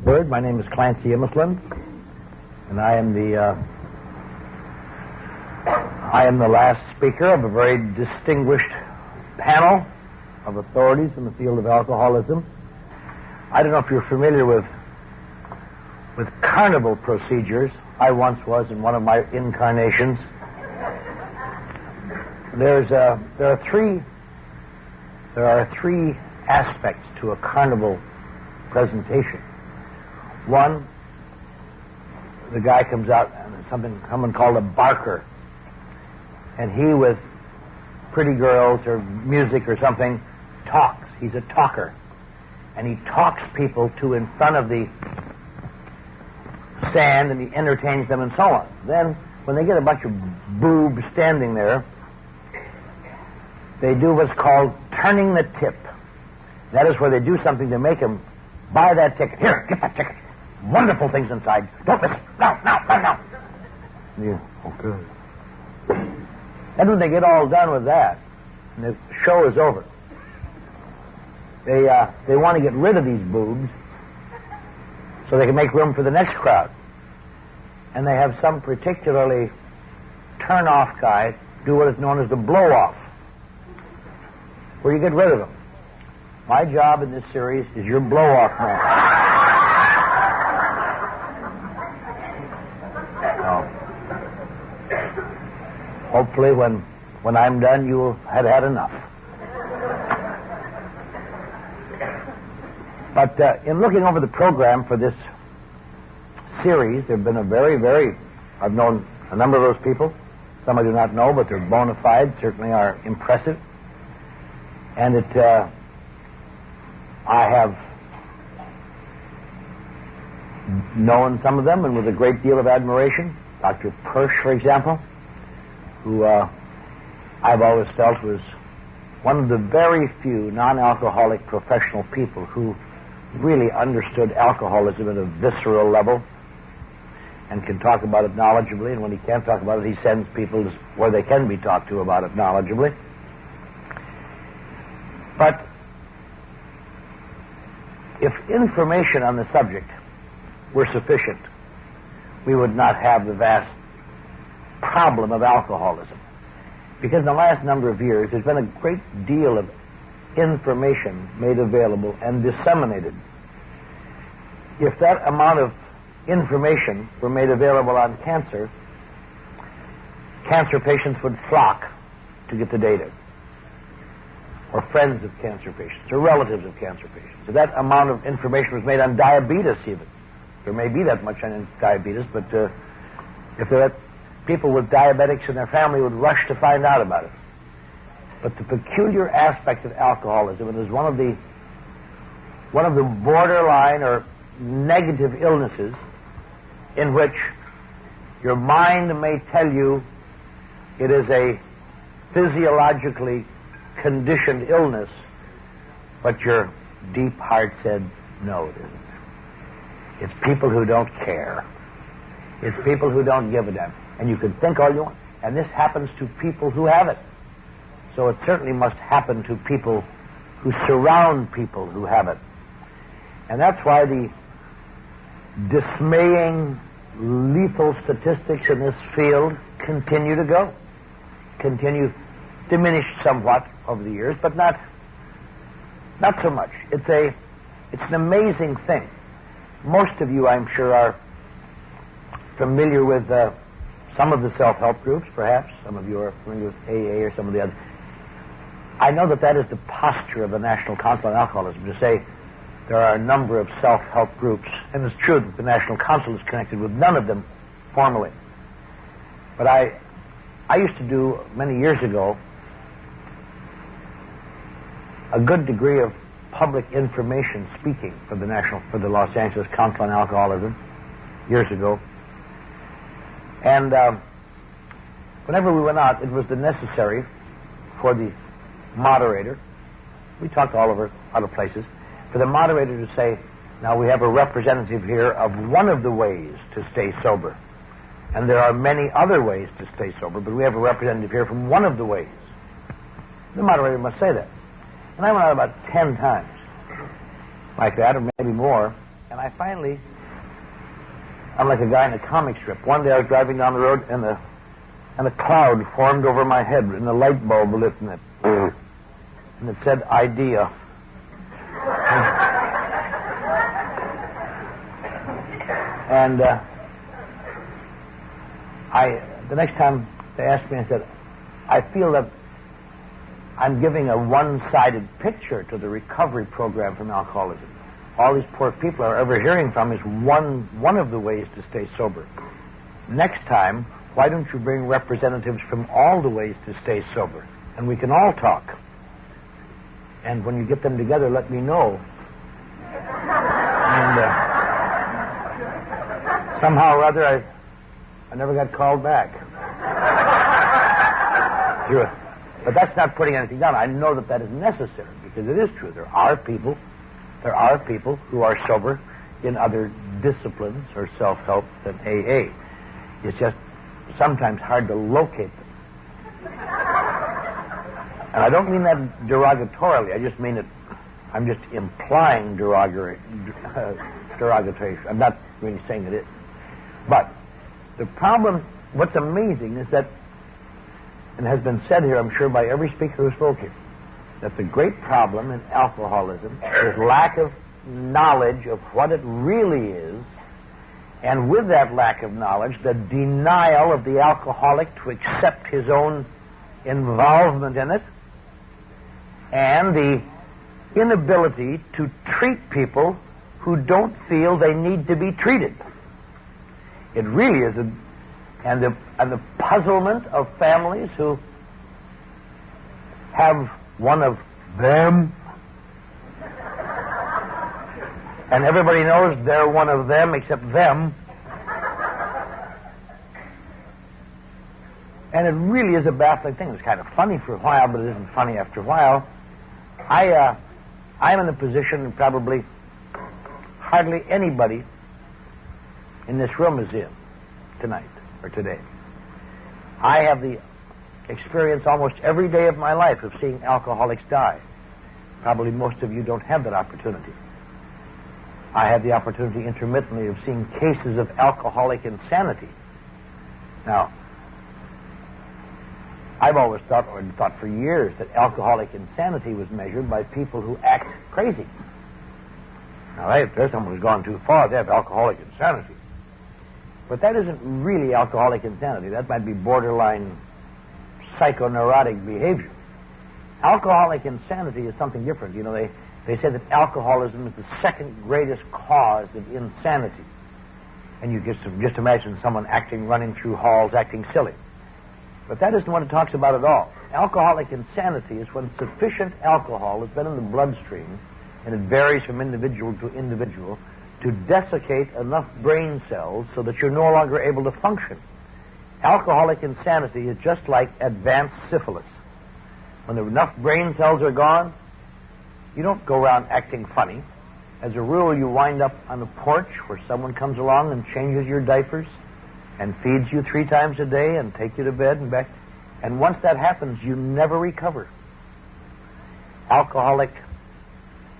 Bird. My name is Clancy, and I am the last speaker of a very distinguished panel of authorities in the field of alcoholism. I don't know if you're familiar with carnival procedures. I once was in one of my incarnations. There are three aspects to a carnival presentation. One, the guy comes out and someone called a barker, and he, with pretty girls or music or something, talks. He's a talker, and he talks people to in front of the stand, and he entertains them and so on. Then, when they get a bunch of boobs standing there, they do what's called turning the tip. That is where they do something to make them buy that ticket. Here, get that ticket. Wonderful things inside. Don't miss it. No. Yeah, okay. And when they get all done with that, and the show is over, they want to get rid of these boobs so they can make room for the next crowd. And they have some particularly turn-off guy do what is known as the blow-off, where you get rid of them. My job in this series is your blow-off man. Hopefully, when I'm done, you will have had enough. But in looking over the program for this series, there have been I've known a number of those people. Some I do not know, but they're bona fide, certainly are impressive. And I have known some of them, and with a great deal of admiration. Dr. Persh, for example, who I've always felt was one of the very few non-alcoholic professional people who really understood alcoholism at a visceral level and can talk about it knowledgeably, and when he can't talk about it, he sends people where they can be talked to about it knowledgeably. But if information on the subject were sufficient, we would not have the vast problem of alcoholism. Because in the last number of years, there's been a great deal of information made available and disseminated. If that amount of information were made available on cancer patients would flock to get the data, or friends of cancer patients, or relatives of cancer patients. If that amount of information was made on diabetes even, there may be that much on diabetes, but if there are people with diabetics in their family would rush to find out about it. But the peculiar aspect of alcoholism, it is one of the borderline or negative illnesses in which your mind may tell you it is a physiologically conditioned illness, but your deep heart said, no, it isn't. It's people who don't care. It's people who don't give a damn. And you can think all you want. And this happens to people who have it. So it certainly must happen to people who surround people who have it. And that's why the dismaying, lethal statistics in this field continue to go. Continue diminished somewhat over the years, but not so much. It's an amazing thing. Most of you, I'm sure, are familiar with some of the self-help groups, perhaps. Some of you are familiar with AA or some of the others. I know that is the posture of the National Council on Alcoholism, to say there are a number of self-help groups, and it's true that the National Council is connected with none of them formally. But I used to do, many years ago, a good degree of public information speaking for the Los Angeles Council on Alcoholism years ago. And whenever we went out, it was necessary for the moderator, we talked all over other places, for the moderator to say, now we have a representative here of one of the ways to stay sober. And there are many other ways to stay sober, but we have a representative here from one of the ways. The moderator must say that. And I went out about 10 times like that, or maybe more, and And I finally, I'm like a guy in a comic strip. One day I was driving down the road, and a cloud formed over my head, and a light bulb lit in it. And it said, idea. And the next time they asked me, I said, I feel that I'm giving a one-sided picture to the recovery program from alcoholism. All these poor people are ever hearing from is one of the ways to stay sober. Next time, why don't you bring representatives from all the ways to stay sober? And we can all talk. And when you get them together, let me know. And somehow or other, I never got called back. But that's not putting anything down. I know that is necessary, because it is true. There are people who are sober in other disciplines or self-help than AA. It's just sometimes hard to locate them. And I don't mean that derogatorily. I just mean that I'm just implying derogatory. I'm not really saying it is. But the problem, what's amazing is that, and has been said here, I'm sure, by every speaker who spoke here, that the great problem in alcoholism is lack of knowledge of what it really is, and with that lack of knowledge, the denial of the alcoholic to accept his own involvement in it, and the inability to treat people who don't feel they need to be treated. It really is and the puzzlement of families who have one of them, and everybody knows they're one of them except them. And it really is a baffling thing. It's kind of funny for a while, but it isn't funny after a while. I'm in a position probably hardly anybody in this room is in tonight or today. I have the experience almost every day of my life of seeing alcoholics die. Probably most of you don't have that opportunity. I have the opportunity intermittently of seeing cases of alcoholic insanity. Now, I've always thought for years that alcoholic insanity was measured by people who act crazy. Now, if there's someone who's gone too far, they have alcoholic insanity. But that isn't really alcoholic insanity. That might be borderline psychoneurotic behavior. Alcoholic insanity is something different. You know, they say that alcoholism is the second greatest cause of insanity. And you just imagine someone running through halls, acting silly. But that isn't what it talks about at all. Alcoholic insanity is when sufficient alcohol has been in the bloodstream, and it varies from individual to individual, to desiccate enough brain cells so that you're no longer able to function. Alcoholic insanity is just like advanced syphilis. When enough brain cells are gone, you don't go around acting funny. As a rule, you wind up on the porch where someone comes along and changes your diapers and feeds you 3 times a day and take you to bed and back. And once that happens, you never recover. Alcoholic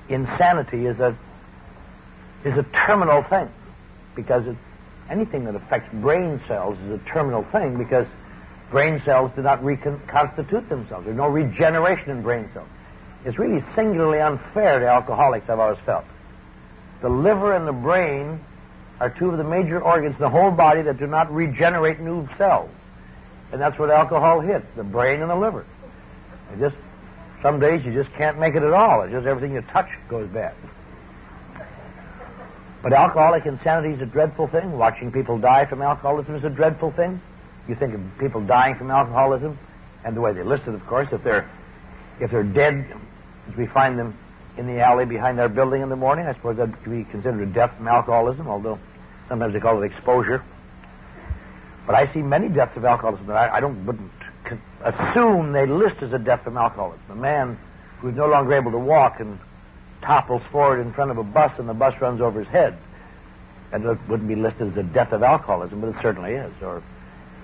insanity is a terminal thing, because anything that affects brain cells is a terminal thing, because brain cells do not reconstitute themselves. There's no regeneration in brain cells. It's really singularly unfair to alcoholics, I've always felt. The liver and the brain are 2 of the major organs in the whole body that do not regenerate new cells. And that's what alcohol hits, the brain and the liver. Some days you just can't make it at all. It's just everything you touch goes bad. But alcoholic insanity is a dreadful thing. Watching people die from alcoholism is a dreadful thing. You think of people dying from alcoholism, and the way they list it, of course, if they're dead, as we find them in the alley behind our building in the morning, I suppose that could be considered a death from alcoholism, although sometimes they call it exposure. But I see many deaths of alcoholism that I wouldn't assume they list as a death from alcoholism. A man who's no longer able to walk and topples forward in front of a bus and the bus runs over his head. And it wouldn't be listed as a death of alcoholism, but it certainly is. Or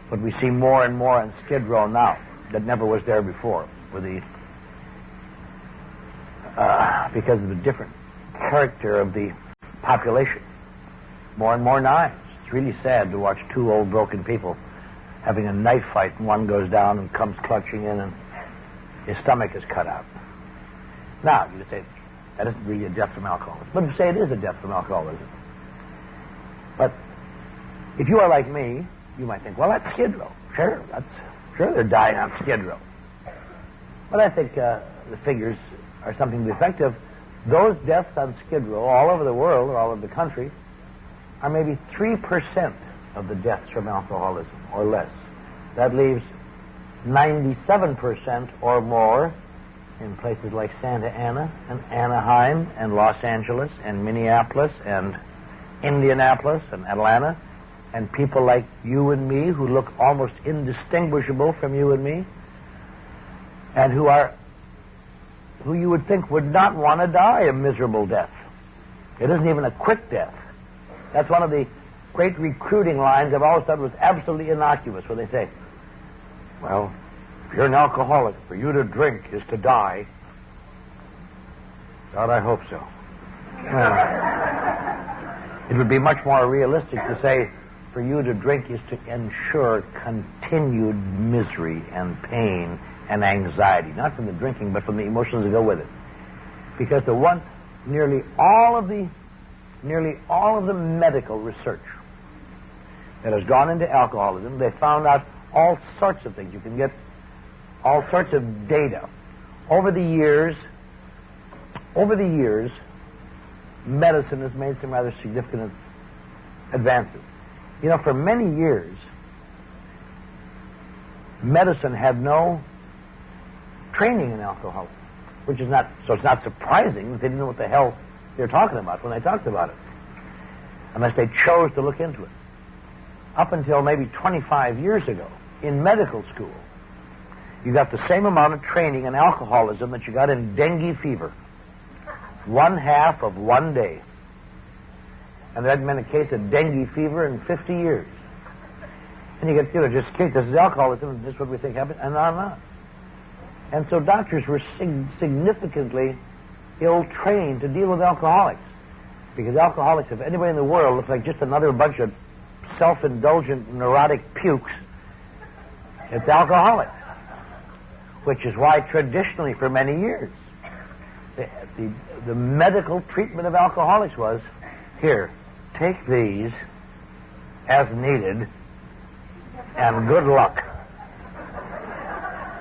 what we see more and more on Skid Row now that never was there before, with because of the different character of the population. More and more knives. It's really sad to watch two old broken people having a knife fight, and one goes down and comes clutching in, and his stomach is cut out. Now, you say, that isn't really a death from alcoholism. But you say it is a death from alcoholism. But if you are like me, you might think, well, that's Skid Row. Sure, they're dying on Skid Row. But I think the figures are something to the effect of those deaths on Skid Row all over the world or all over the country are maybe 3% of the deaths from alcoholism or less. That leaves 97% or more in places like Santa Ana and Anaheim and Los Angeles and Minneapolis and Indianapolis and Atlanta, and people like you and me who look almost indistinguishable from you and me, and who you would think would not want to die a miserable death. It isn't even a quick death. That's one of the great recruiting lines I've always thought was absolutely innocuous, where they say, well, if you're an alcoholic, for you to drink is to die. God, I hope so. It would be much more realistic to say, for you to drink is to ensure continued misery and pain and anxiety, not from the drinking, but from the emotions that go with it. Because nearly all of the medical research that has gone into alcoholism, they found out all sorts of things. You can get all sorts of data. Over the years, medicine has made some rather significant advances. You know, for many years, medicine had no training in alcoholism, which is not, so it's not surprising that they didn't know what the hell they're talking about when they talked about it, unless they chose to look into it. Up until maybe 25 years ago, in medical school, you got the same amount of training in alcoholism that you got in dengue fever. 1/2 of one day. And there hadn't been a case of dengue fever in 50 years. And you get, just kicked, this is alcoholism, and this is what we think happened, and on and on. And so doctors were significantly ill-trained to deal with alcoholics. Because alcoholics, if anybody in the world looks like just another bunch of self-indulgent, neurotic pukes, it's alcoholics. Which is why traditionally for many years, the medical treatment of alcoholics was, here, take these as needed and good luck.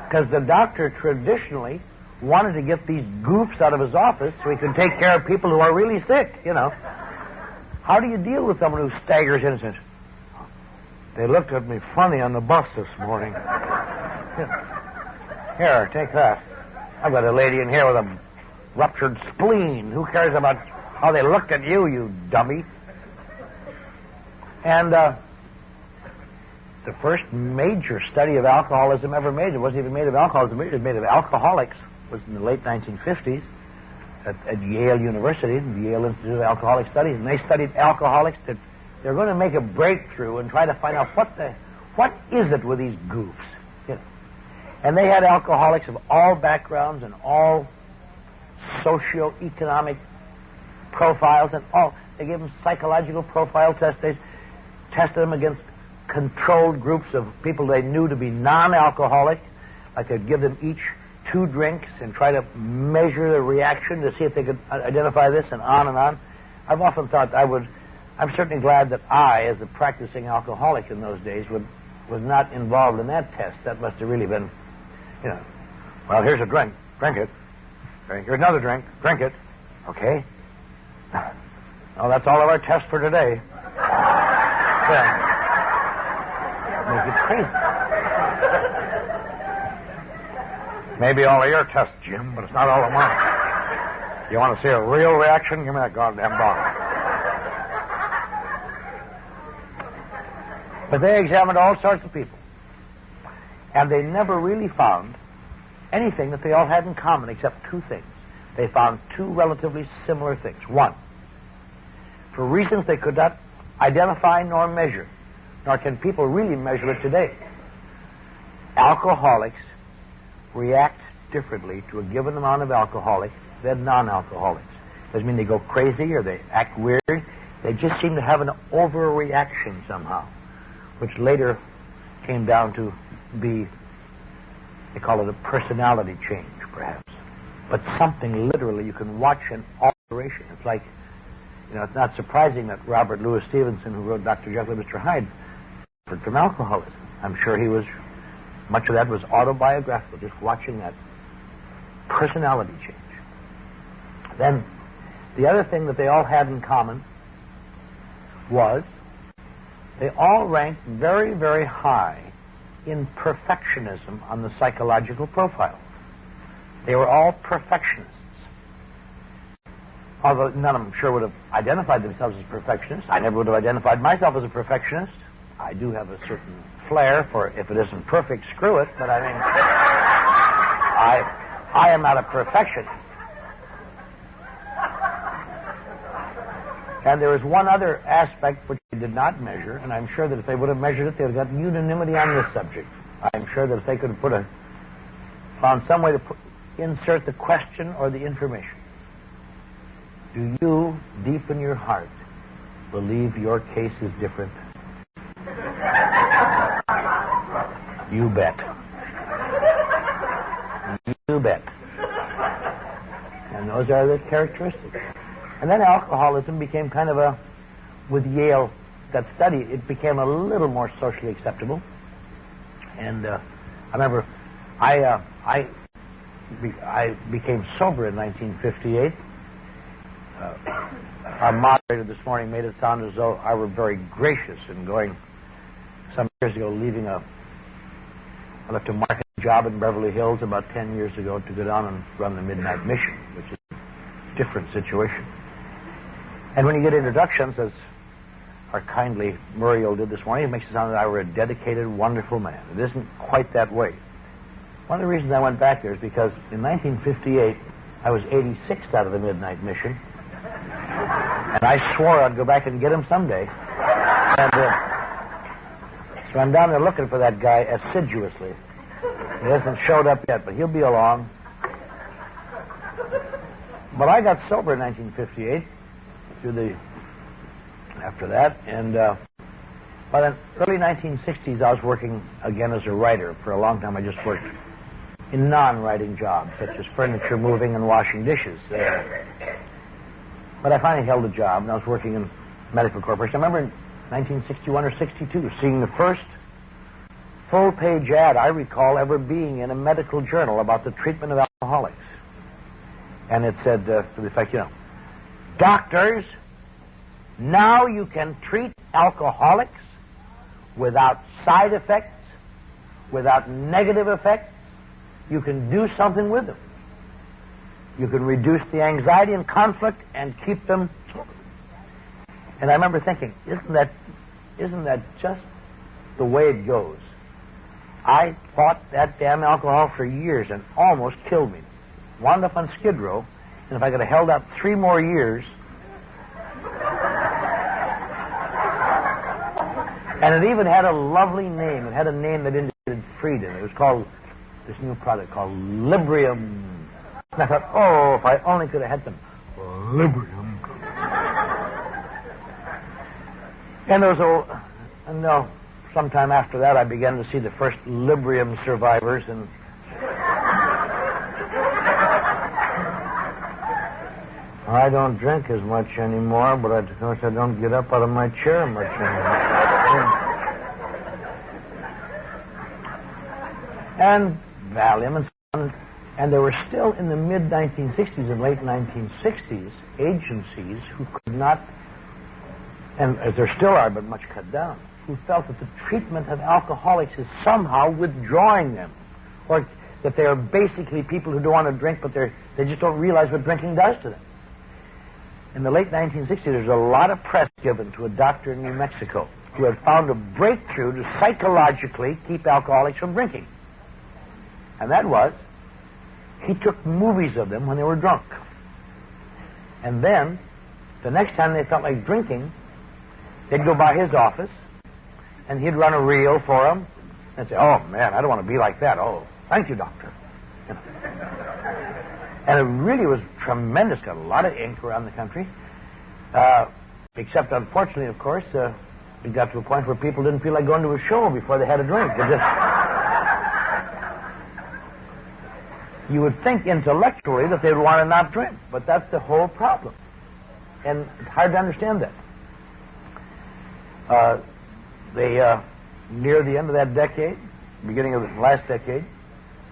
Because the doctor traditionally wanted to get these goofs out of his office so he could take care of people who are really sick, How do you deal with someone who staggers in and says, they looked at me funny on the bus this morning. Here, take that. I've got a lady in here with a ruptured spleen. Who cares about how they looked at you, you dummy? And the first major study of alcoholism ever made, it wasn't even made of alcoholism, it was made of alcoholics, was in the late 1950s at Yale University, the Yale Institute of Alcoholic Studies, and they studied alcoholics. They're going to make a breakthrough and try to find out what is it with these goofs. And they had alcoholics of all backgrounds and all socio-economic profiles and all. They gave them psychological profile tests. They tested them against controlled groups of people they knew to be non-alcoholic. Like they'd give them each 2 drinks and try to measure the reaction to see if they could identify this, and on and on. I've often thought I'm certainly glad that I, as a practicing alcoholic in those days, was not involved in that test. That must have really been, well, here's a drink. Drink it. Here's another drink. Drink it. Okay. Well, that's all of our tests for today. Make it crazy. Maybe all of your tests, Jim, but it's not all of mine. You want to see a real reaction? Give me that goddamn bottle. But they examined all sorts of people. And they never really found anything that they all had in common except 2 things. They found 2 relatively similar things. One, for reasons they could not identify nor measure, nor can people really measure it today, alcoholics react differently to a given amount of alcoholic than non-alcoholics. Doesn't mean they go crazy or they act weird. They just seem to have an overreaction somehow, which later came down to be, they call it a personality change, perhaps. But something literally, you can watch an alteration. It's like, it's not surprising that Robert Louis Stevenson, who wrote Dr. Jekyll and Mr. Hyde, suffered from alcoholism. I'm sure much of that was autobiographical, just watching that personality change. Then, the other thing that they all had in common was they all ranked very, very high in perfectionism on the psychological profile. They were all perfectionists. Although none of them sure would have identified themselves as perfectionists. I never would have identified myself as a perfectionist. I do have a certain flair for if it isn't perfect, screw it. But I mean, I am not a perfectionist. And there is one other aspect which they did not measure, and I'm sure that if they would have measured it, they would have got unanimity on this subject. I'm sure that if they could have found some way to insert the question or the information. Do you, deep in your heart, believe your case is different? You bet. You bet. And those are the characteristics. And then alcoholism became kind of with Yale, that study, it became a little more socially acceptable. And I remember I became sober in 1958. Our moderator this morning made it sound as though I were very gracious in going some years ago, I left a market job in Beverly Hills about 10 years ago to go down and run the Midnight Mission, which is a different situation. And when you get introductions, as our kindly Muriel did this morning, it makes it sound that I were a dedicated, wonderful man. It isn't quite that way. One of the reasons I went back there is because in 1958, I was 86th out of the Midnight Mission, and I swore I'd go back and get him someday. And so I'm down there looking for that guy assiduously. He hasn't showed up yet, but he'll be along. But I got sober in 1958 after that, and by the early 1960s, I was working again as a writer. For a long time, I just worked in non-writing jobs, such as furniture moving and washing dishes. But I finally held a job, and I was working in medical corporation. I remember in 1961 or 62 seeing the first full-page ad I recall ever being in a medical journal about the treatment of alcoholics. And it said, to the effect, doctors, now you can treat alcoholics without side effects, without negative effects. You can do something with them. You can reduce the anxiety and conflict and keep them sober. And I remember thinking, isn't that just the way it goes? I fought that damn alcohol for years and almost killed me. Wound up on Skid Row, and if I could have held out 3 more years, and it even had a lovely name. It had a name that indicated freedom. It was called, this new product called Librium. And I thought, oh, if I only could have had some Librium. And sometime after that, I began to see the first Librium survivors, and I don't drink as much anymore, but of course I don't get up out of my chair much anymore. And Valium and so on. And there were still in the mid-1960s and late 1960s agencies who could not, and as there still are, but much cut down, who felt that the treatment of alcoholics is somehow withdrawing them, or that they are basically people who don't want to drink, but they just don't realize what drinking does to them. In the late 1960s, there was a lot of press given to a doctor in New Mexico who had found a breakthrough to psychologically keep alcoholics from drinking. And that was, he took movies of them when they were drunk. And then, the next time they felt like drinking, they'd go by his office, and he'd run a reel for them, and say, oh, man, I don't want to be like that. Oh, thank you, doctor. And it really was tremendous. Got a lot of ink around the country. Except, unfortunately, of course, it got to a point where people didn't feel like going to a show before they had a drink. You would think intellectually that they'd want to not drink, but that's the whole problem. And it's hard to understand that. Near the end of that decade, beginning of the last decade,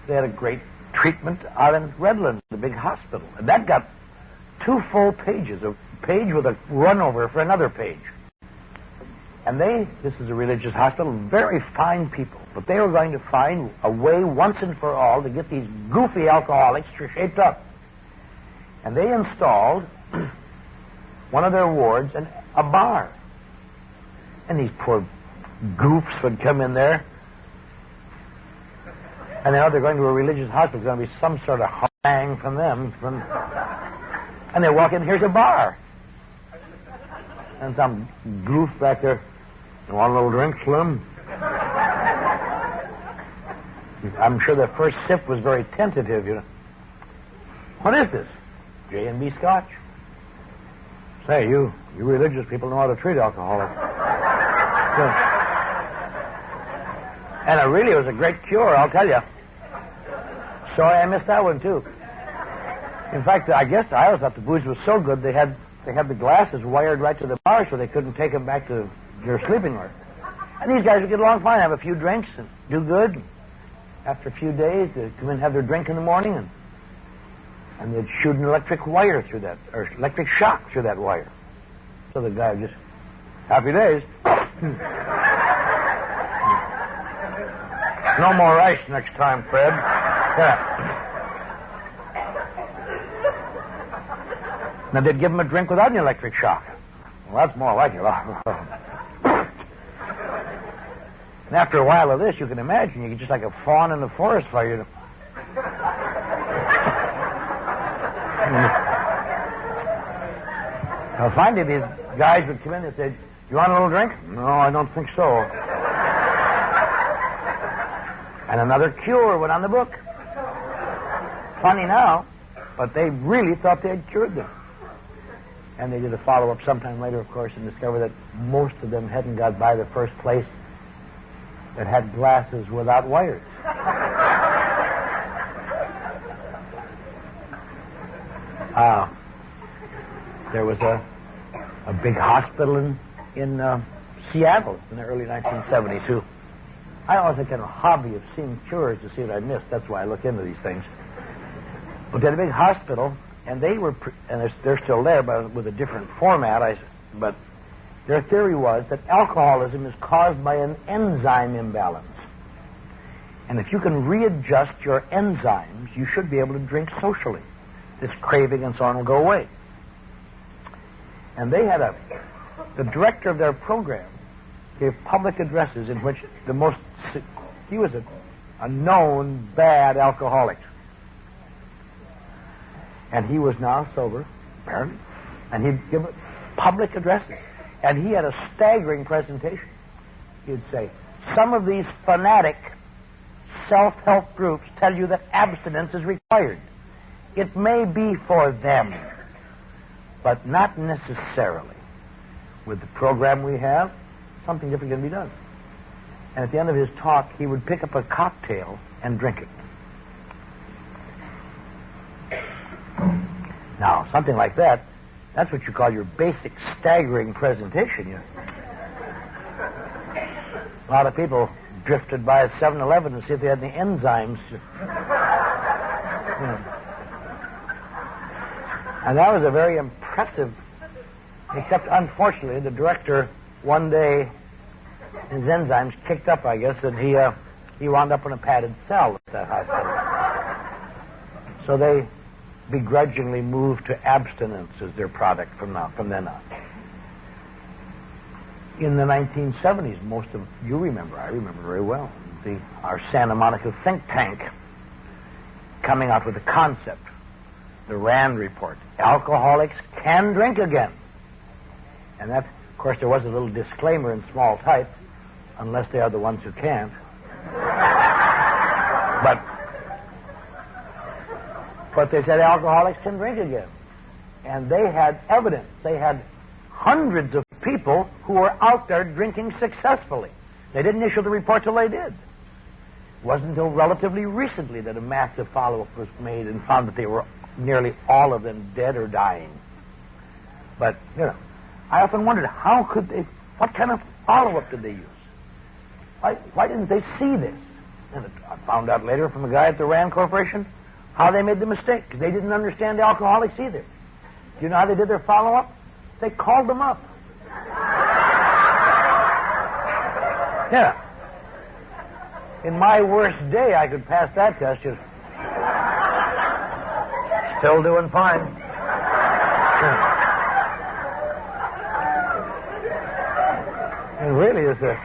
they had a great treatment out in Redlands, the big hospital. And that got 2 full pages, a page with a run-over for another page. And this is a religious hospital, very fine people, but they were going to find a way once and for all to get these goofy alcoholics shaped up. And they installed one of their wards in a bar. And these poor goofs would come in there, and they're going to a religious hospital. There's going to be some sort of harangue from them. And they walk in, here's a bar. And some goof back there, you want a little drink, Slim? I'm sure the first sip was very tentative, you know. What is this? J&B Scotch. Say, you religious people know how to treat alcoholics. And it really was a great cure, I'll tell you. Sorry I missed that one, too. In fact, I always thought the booze was so good they had the glasses wired right to the bar so they couldn't take them back to their sleeping room. And these guys would get along fine, have a few drinks, and do good. After a few days, they'd come in and have their drink in the morning, and they'd shoot an electric wire through that, or electric shock through that wire. So the guy would just, happy days. No more ice next time, Fred. Yeah. Now, they'd give him a drink without an electric shock. Well, that's more like it. And after a while of this, you can imagine, you get just like a fawn in the forest fire. Now, finally, these guys would come in and say, you want a little drink? No, I don't think so. And another cure went on the book. Funny now, but they really thought they had cured them. And they did a follow-up sometime later, of course, and discovered that most of them hadn't got by the first place that had glasses without wires. There was a big hospital in Seattle in the early 1970s who I always had kind of a hobby of seeing cures to see what I missed. That's why I look into these things. But they had a big hospital, and they're still there, but with a different format. But their theory was that alcoholism is caused by an enzyme imbalance. And if you can readjust your enzymes, you should be able to drink socially. This craving and so on will go away. And they had the director of their program gave public addresses in which he was a known bad alcoholic. And he was now sober, apparently. And he'd give public addresses. And he had a staggering presentation. He'd say, some of these fanatic self-help groups tell you that abstinence is required. It may be for them, but not necessarily. With the program we have, something different can be done. And at the end of his talk, he would pick up a cocktail and drink it. Now, something like that, that's what you call your basic staggering presentation. A lot of people drifted by a 7-Eleven to see if they had any enzymes. And that was a very impressive, except unfortunately, the director one day, his enzymes kicked up, I guess, and he wound up in a padded cell at that hospital. So they begrudgingly moved to abstinence as their product from then on. In the 1970s, most of you remember, I remember very well, our Santa Monica think tank coming out with a concept, the Rand report. Alcoholics can drink again. And that, of course, there was a little disclaimer in small type, unless they are the ones who can't. But But they said alcoholics can drink again. And they had evidence. They had hundreds of people who were out there drinking successfully. They didn't issue the report till they did. It wasn't until relatively recently that a massive follow-up was made and found that they were nearly all of them dead or dying. But, I often wondered, how could they, what kind of follow-up did they use? Why didn't they see this? And I found out later from a guy at the Rand Corporation how they made the mistake. They didn't understand alcoholics either. Do you know how they did their follow-up? They called them up. Yeah. In my worst day, I could pass that test. Just still doing fine. It really is a...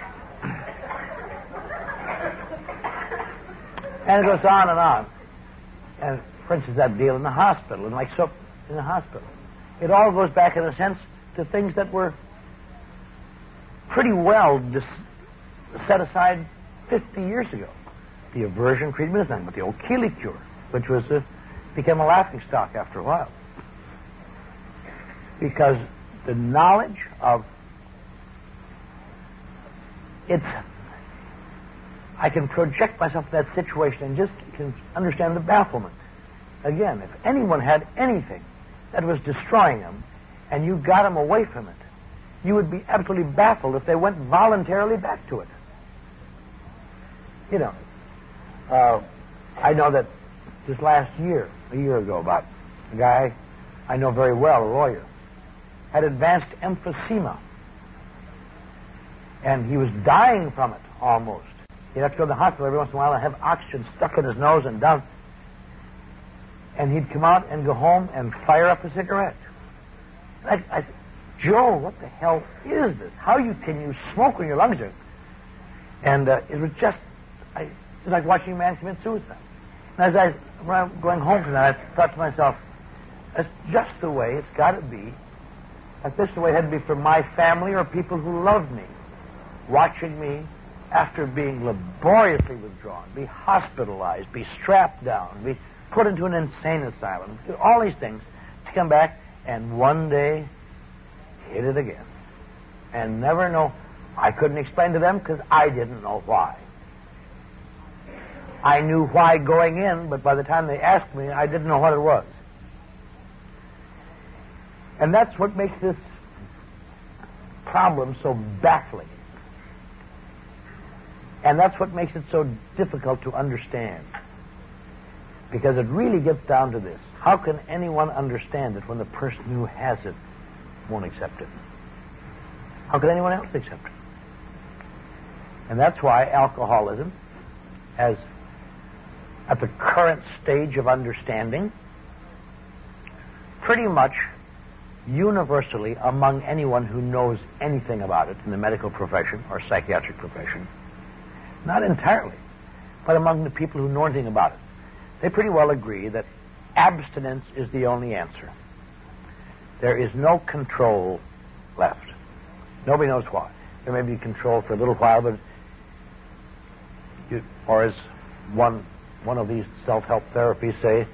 And it goes on and on. And, for instance, that deal in the hospital, and like so in the hospital. It all goes back, in a sense, to things that were pretty well set aside 50 years ago. The aversion treatment is nothing but the old Keeley cure, which was became a laughingstock after a while. Because the knowledge of I can project myself in that situation and just can understand the bafflement. Again, if anyone had anything that was destroying them and you got them away from it, you would be absolutely baffled if they went voluntarily back to it. I know that this last year, a year ago, about a guy I know very well, a lawyer, had advanced emphysema. And he was dying from it, almost. He'd have to go to the hospital every once in a while and have oxygen stuck in his nose and down. And he'd come out and go home and fire up a cigarette. I said, Joe, what the hell is this? How can you smoke when your lungs are... And it was just... It was like watching a man commit suicide. And as when I was going home tonight, I thought to myself, that's just the way it's got to be. Like this is the way it had to be for my family or people who loved me, watching me after being laboriously withdrawn, be hospitalized, be strapped down, be put into an insane asylum, do all these things, to come back and one day hit it again. And never know. I couldn't explain to them because I didn't know why. I knew why going in, but by the time they asked me, I didn't know what it was. And that's what makes this problem so baffling. And that's what makes it so difficult to understand. Because it really gets down to this. How can anyone understand it when the person who has it won't accept it? How can anyone else accept it? And that's why alcoholism has, at the current stage of understanding, pretty much universally among anyone who knows anything about it in the medical profession or psychiatric profession, not entirely, but among the people who know anything about it, they pretty well agree that abstinence is the only answer. There is no control left. Nobody knows why. There may be control for a little while, but or as one of these self-help therapies say,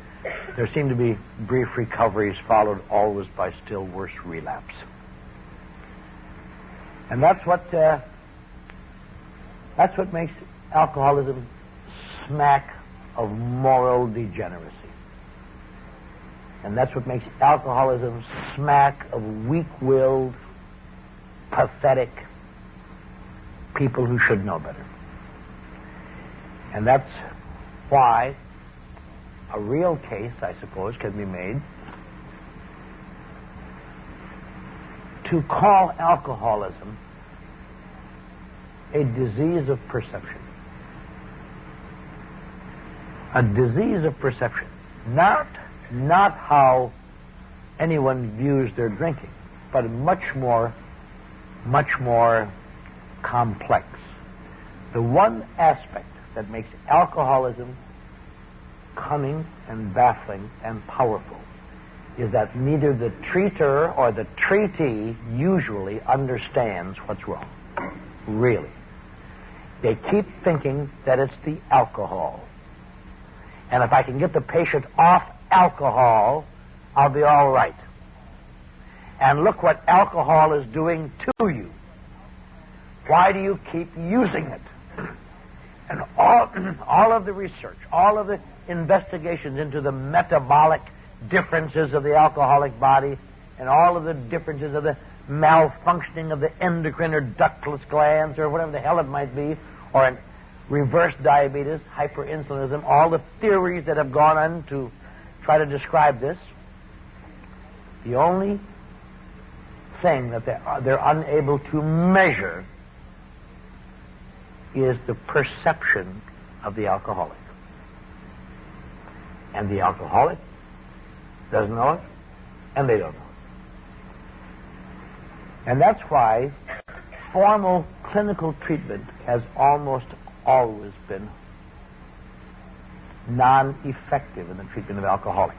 there seem to be brief recoveries followed always by still worse relapse. And that's what makes alcoholism smack of moral degeneracy. And that's what makes alcoholism smack of weak-willed, pathetic people who should know better. And that's why a real case, I suppose, can be made to call alcoholism a disease of perception. A disease of perception. Not how anyone views their drinking, but much more complex. The one aspect that makes alcoholism cunning and baffling and powerful is that neither the treater or the treatee usually understands what's wrong. Really. They keep thinking that it's the alcohol. And if I can get the patient off alcohol, I'll be all right. And look what alcohol is doing to you. Why do you keep using it? And all of the research, all of the investigations into the metabolic differences of the alcoholic body and all of the differences of the malfunctioning of the endocrine or ductless glands or whatever the hell it might be, or in reverse diabetes, hyperinsulinism, all the theories that have gone on to try to describe this, the only thing that they're unable to measure is the perception of the alcoholic. And the alcoholic doesn't know it, and they don't know it. And that's why formal clinical treatment has almost always been non-effective in the treatment of alcoholics.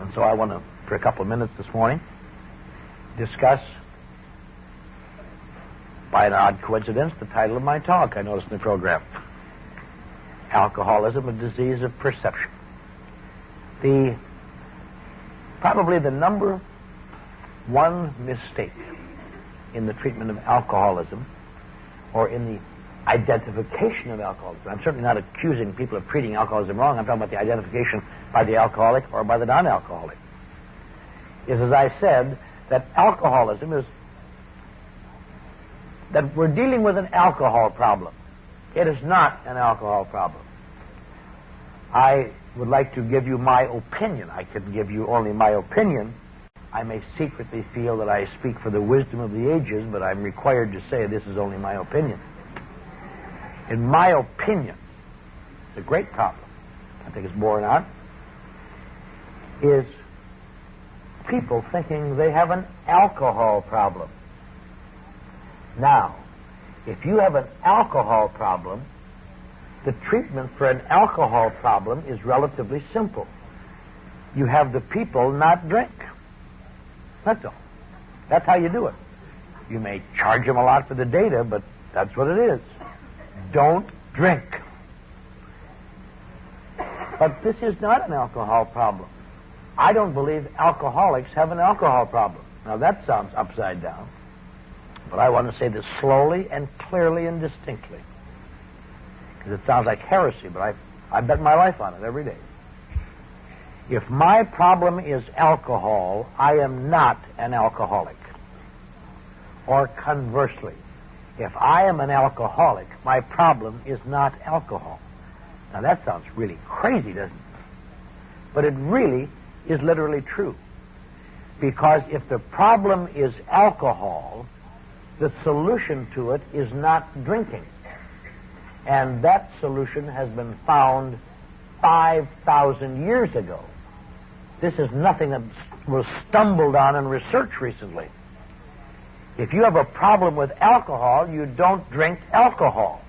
And so I want to, for a couple of minutes this morning, discuss, by an odd coincidence, the title of my talk I noticed in the program. Alcoholism, a disease of perception. Probably the number one mistake in the treatment of alcoholism, or in the identification of alcoholism. I'm certainly not accusing people of treating alcoholism wrong. I'm talking about the identification by the alcoholic or by the non-alcoholic. Is, as I said, that alcoholism is that we're dealing with an alcohol problem. It is not an alcohol problem. I would like to give you my opinion. I can give you only my opinion. I may secretly feel that I speak for the wisdom of the ages, but I'm required to say this is only my opinion. In my opinion, it's a great problem. I think it's borne out. Is people thinking they have an alcohol problem. Now, if you have an alcohol problem, the treatment for an alcohol problem is relatively simple. You have the people not drink. That's all. That's how you do it. You may charge them a lot for the data, but that's what it is. Don't drink. But this is not an alcohol problem. I don't believe alcoholics have an alcohol problem. Now that sounds upside down. But I want to say this slowly and clearly and distinctly. Because it sounds like heresy, but I bet my life on it every day. If my problem is alcohol, I am not an alcoholic. Or conversely, if I am an alcoholic, my problem is not alcohol. Now that sounds really crazy, doesn't it? But it really is literally true. Because if the problem is alcohol, the solution to it is not drinking. And that solution has been found 5,000 years ago. This is nothing that was stumbled on in research recently. If you have a problem with alcohol, you don't drink alcohol.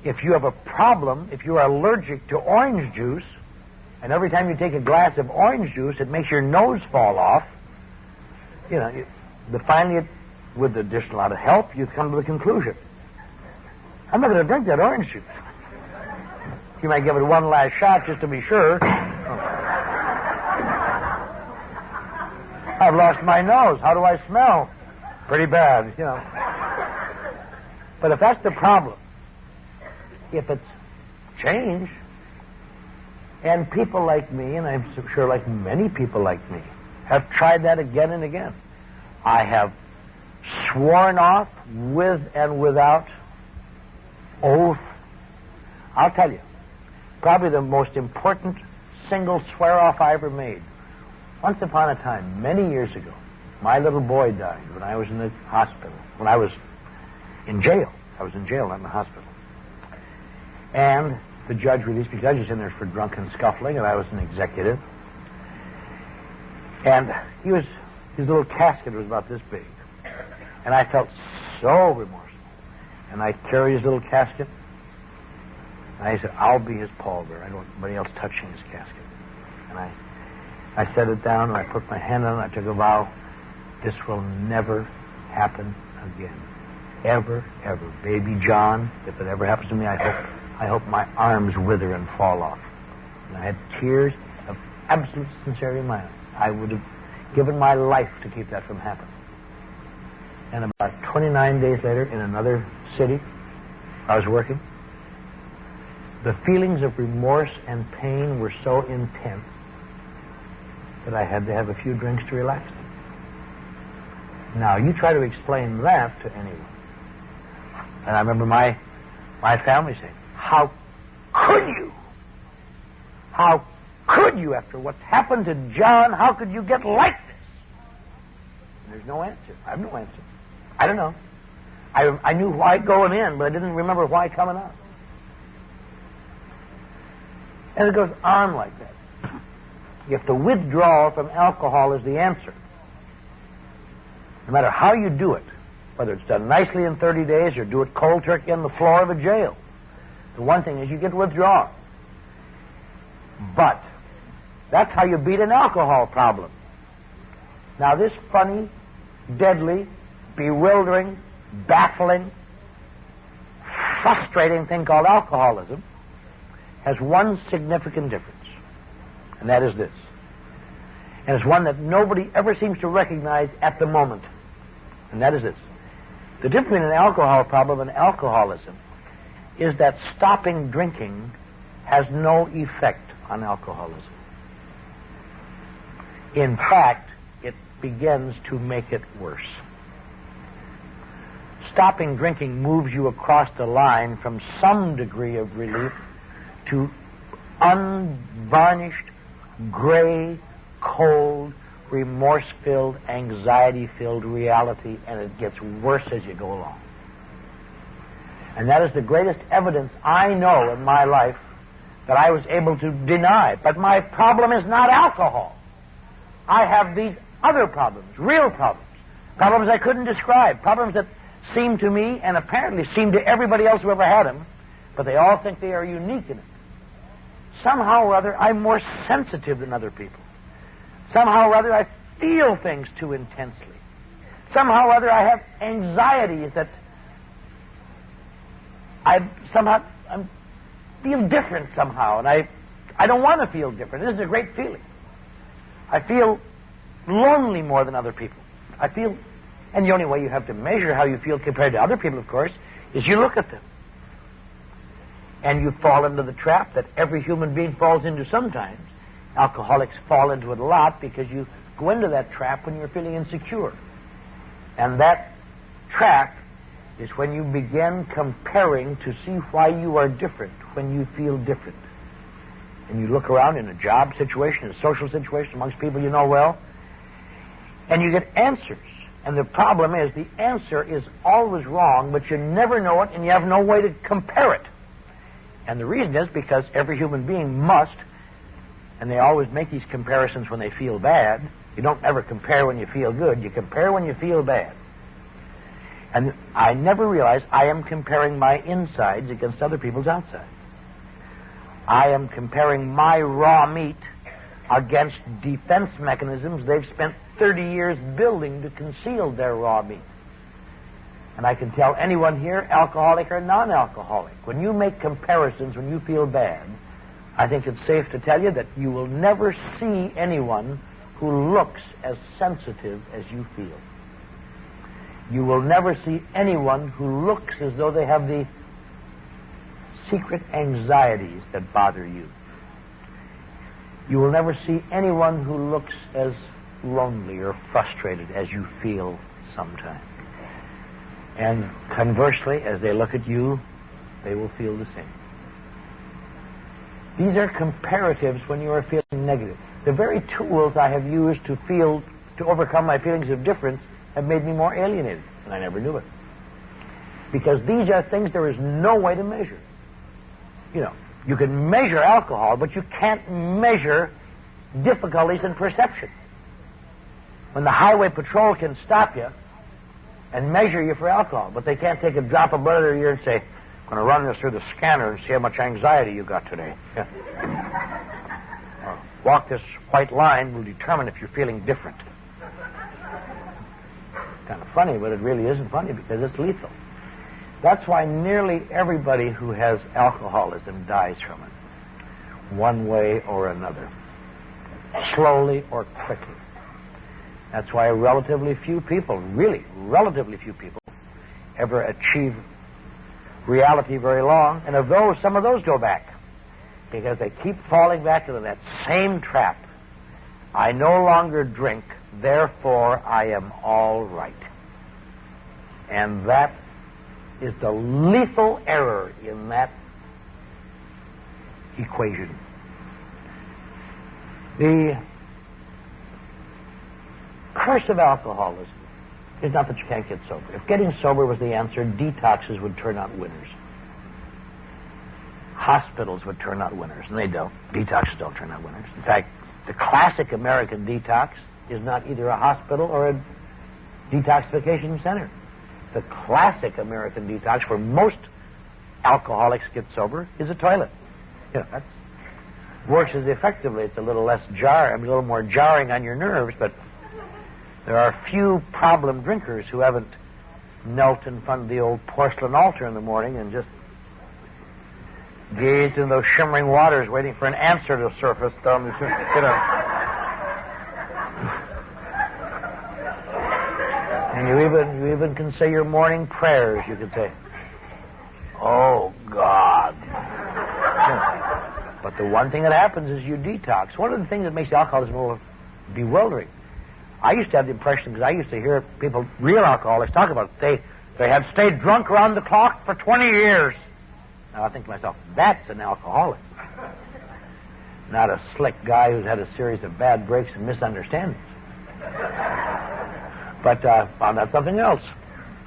If you have a problem, if you are allergic to orange juice, and every time you take a glass of orange juice, it makes your nose fall off, finally, with the additional lot of help, you come to the conclusion, I'm not going to drink that orange juice. You might give it one last shot just to be sure. I've lost my nose. How do I smell? Pretty bad, But if that's the problem, if it's change, and people like me, and I'm sure like many people like me, have tried that again and again. I have sworn off with and without oath. I'll tell you, probably the most important single swear-off I ever made. Once upon a time, many years ago, my little boy died when I was in the hospital. When I was in jail. I was in jail, not in the hospital. And the judge released me. The judge was in there for drunken scuffling, and I was an executive. And his little casket was about this big. And I felt so remorseful. And I carried his little casket. And I said, I'll be his pallbearer. I don't want anybody else touching his casket. And I set it down, and I put my hand on it, and I took a vow. This will never happen again. Ever, ever. Baby John, if it ever happens to me, I hope my arms wither and fall off. And I had tears of absolute sincerity in my heart. I would have given my life to keep that from happening. And about 29 days later, in another city, I was working. The feelings of remorse and pain were so intense that I had to have a few drinks to relax them. Now, you try to explain that to anyone. And I remember my family saying, how could you? How could you, after what's happened to John, how could you get like this? And there's no answer. I have no answer. I don't know. I knew why going in, but I didn't remember why coming out. And it goes on like that. If the withdrawal from alcohol is the answer, no matter how you do it, whether it's done nicely in 30 days or do it cold turkey on the floor of a jail, the one thing is you get withdrawn. But that's how you beat an alcohol problem. Now, this funny, deadly, bewildering, baffling, frustrating thing called alcoholism has one significant difference, and that is this. And it's one that nobody ever seems to recognize at the moment, and that is this. The difference between an alcohol problem and alcoholism is that stopping drinking has no effect on alcoholism. In fact, it begins to make it worse. Stopping drinking moves you across the line from some degree of relief to unvarnished, gray, cold, remorse-filled, anxiety-filled reality, and it gets worse as you go along. And that is the greatest evidence I know in my life that I was able to deny. But my problem is not alcohol. I have these other problems, real problems, problems I couldn't describe, problems that seem to me and apparently seem to everybody else who ever had them, but they all think they are unique in it. Somehow or other, I'm more sensitive than other people. Somehow or other, I feel things too intensely. Somehow or other, I have anxieties that I feel different somehow, and I don't want to feel different. This is a great feeling. I feel lonely more than other people. And the only way you have to measure how you feel compared to other people, of course, is you look at them. And you fall into the trap that every human being falls into sometimes. Alcoholics fall into it a lot because you go into that trap when you're feeling insecure. And that trap is when you begin comparing to see why you are different when you feel different. And you look around in a job situation, a social situation, amongst people you know well, and you get answers. And the problem is the answer is always wrong, but you never know it and you have no way to compare it. And the reason is because every human being must, and they always make these comparisons when they feel bad. You don't ever compare when you feel good. You compare when you feel bad. And I never realized I am comparing my insides against other people's outsides. I am comparing my raw meat against defense mechanisms they've spent 30 years building to conceal their raw meat. And I can tell anyone here, alcoholic or non-alcoholic, when you make comparisons when you feel bad, I think it's safe to tell you that you will never see anyone who looks as sensitive as you feel. You will never see anyone who looks as though they have the secret anxieties that bother you. You will never see anyone who looks as lonely or frustrated as you feel sometimes. And conversely, as they look at you, they will feel the same. These are comparatives when you are feeling negative. The very tools I have used to overcome my feelings of difference have made me more alienated, and I never knew it. Because these are things there is no way to measure. You know, you can measure alcohol, but you can't measure difficulties in perception. When the highway patrol can stop you and measure you for alcohol, but they can't take a drop of blood out of you and say, I'm going to run this through the scanner and see how much anxiety you got today. Walk this white line will determine if you're feeling different. Kind of funny, but it really isn't funny because it's lethal. That's why nearly everybody who has alcoholism dies from it, one way or another. slowly or quickly. That's why relatively few people, really relatively few people, ever achieve reality very long. And of those, some of those go back because they keep falling back into that same trap. I no longer drink, therefore I am all right. And that is the lethal error in that equation. The curse of alcoholism is not that you can't get sober. If getting sober was the answer, detoxes would turn out winners. Hospitals would turn out winners, and they don't. Detoxes don't turn out winners. In fact, the classic American detox is not either a hospital or a detoxification center. The classic American detox, where most alcoholics get sober, is a toilet. You know, that works as effectively. It's a little little more jarring on your nerves, but there are few problem drinkers who haven't knelt in front of the old porcelain altar in the morning and just gazed in those shimmering waters waiting for an answer to surface. And you even can say your morning prayers. You can say, "Oh, God." But the one thing that happens is you detox. One of the things that makes alcoholism a little bewildering, I used to have the impression, because I used to hear people, real alcoholics, talk about it. They had stayed drunk around the clock for 20 years. Now I think to myself, that's an alcoholic. Not a slick guy who's had a series of bad breaks and misunderstandings. But found out something else.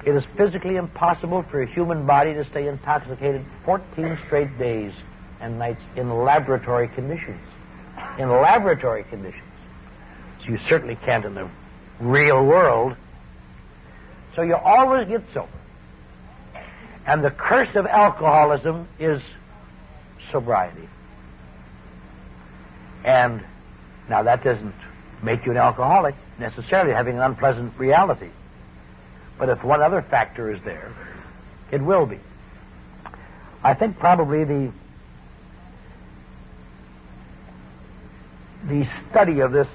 It is physically impossible for a human body to stay intoxicated 14 straight days and nights in laboratory conditions. In laboratory conditions. So you certainly can't in the real world. So you always get sober. And the curse of alcoholism is sobriety. And now that doesn't make you an alcoholic, necessarily having an unpleasant reality. But if one other factor is there, it will be. I think probably the study of this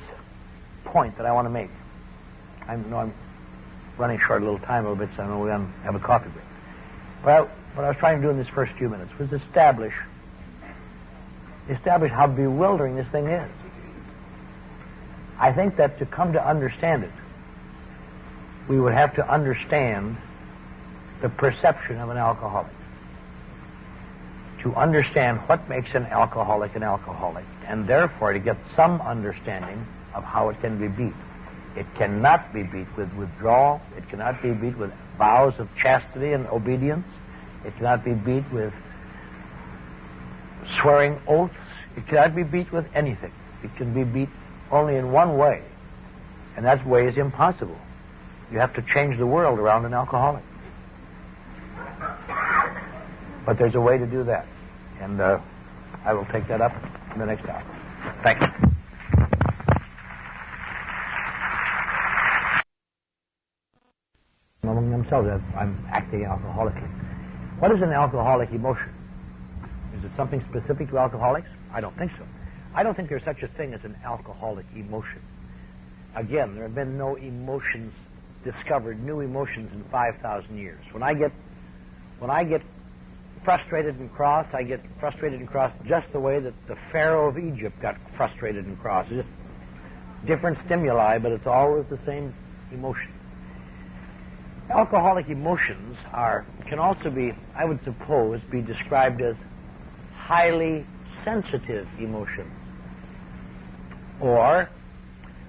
point that I want to make, I know I'm running short a little time a little bit, so I know we're going to have a coffee break. Well, what I was trying to do in this first few minutes was establish how bewildering this thing is. I think that to come to understand it, we would have to understand the perception of an alcoholic. To understand what makes an alcoholic, and therefore to get some understanding of how it can be beat. It cannot be beat with withdrawal. It cannot be beat with vows of chastity and obedience. It cannot be beat with swearing oaths. It cannot be beat with anything. It can be beat only in one way, and that way is impossible. You have to change the world around an alcoholic. But there's a way to do that, and I will take that up in the next hour. Thank you. Among themselves, I'm acting alcoholically. What is an alcoholic emotion? Is it something specific to alcoholics? I don't think so. I don't think there's such a thing as an alcoholic emotion. Again, there have been no emotions discovered, new emotions in 5,000 years. When I get frustrated and cross, I get frustrated and cross just the way that the Pharaoh of Egypt got frustrated and cross. It's just different stimuli, but it's always the same emotion. Alcoholic emotions can also be, I would suppose, be described as highly sensitive emotions. Or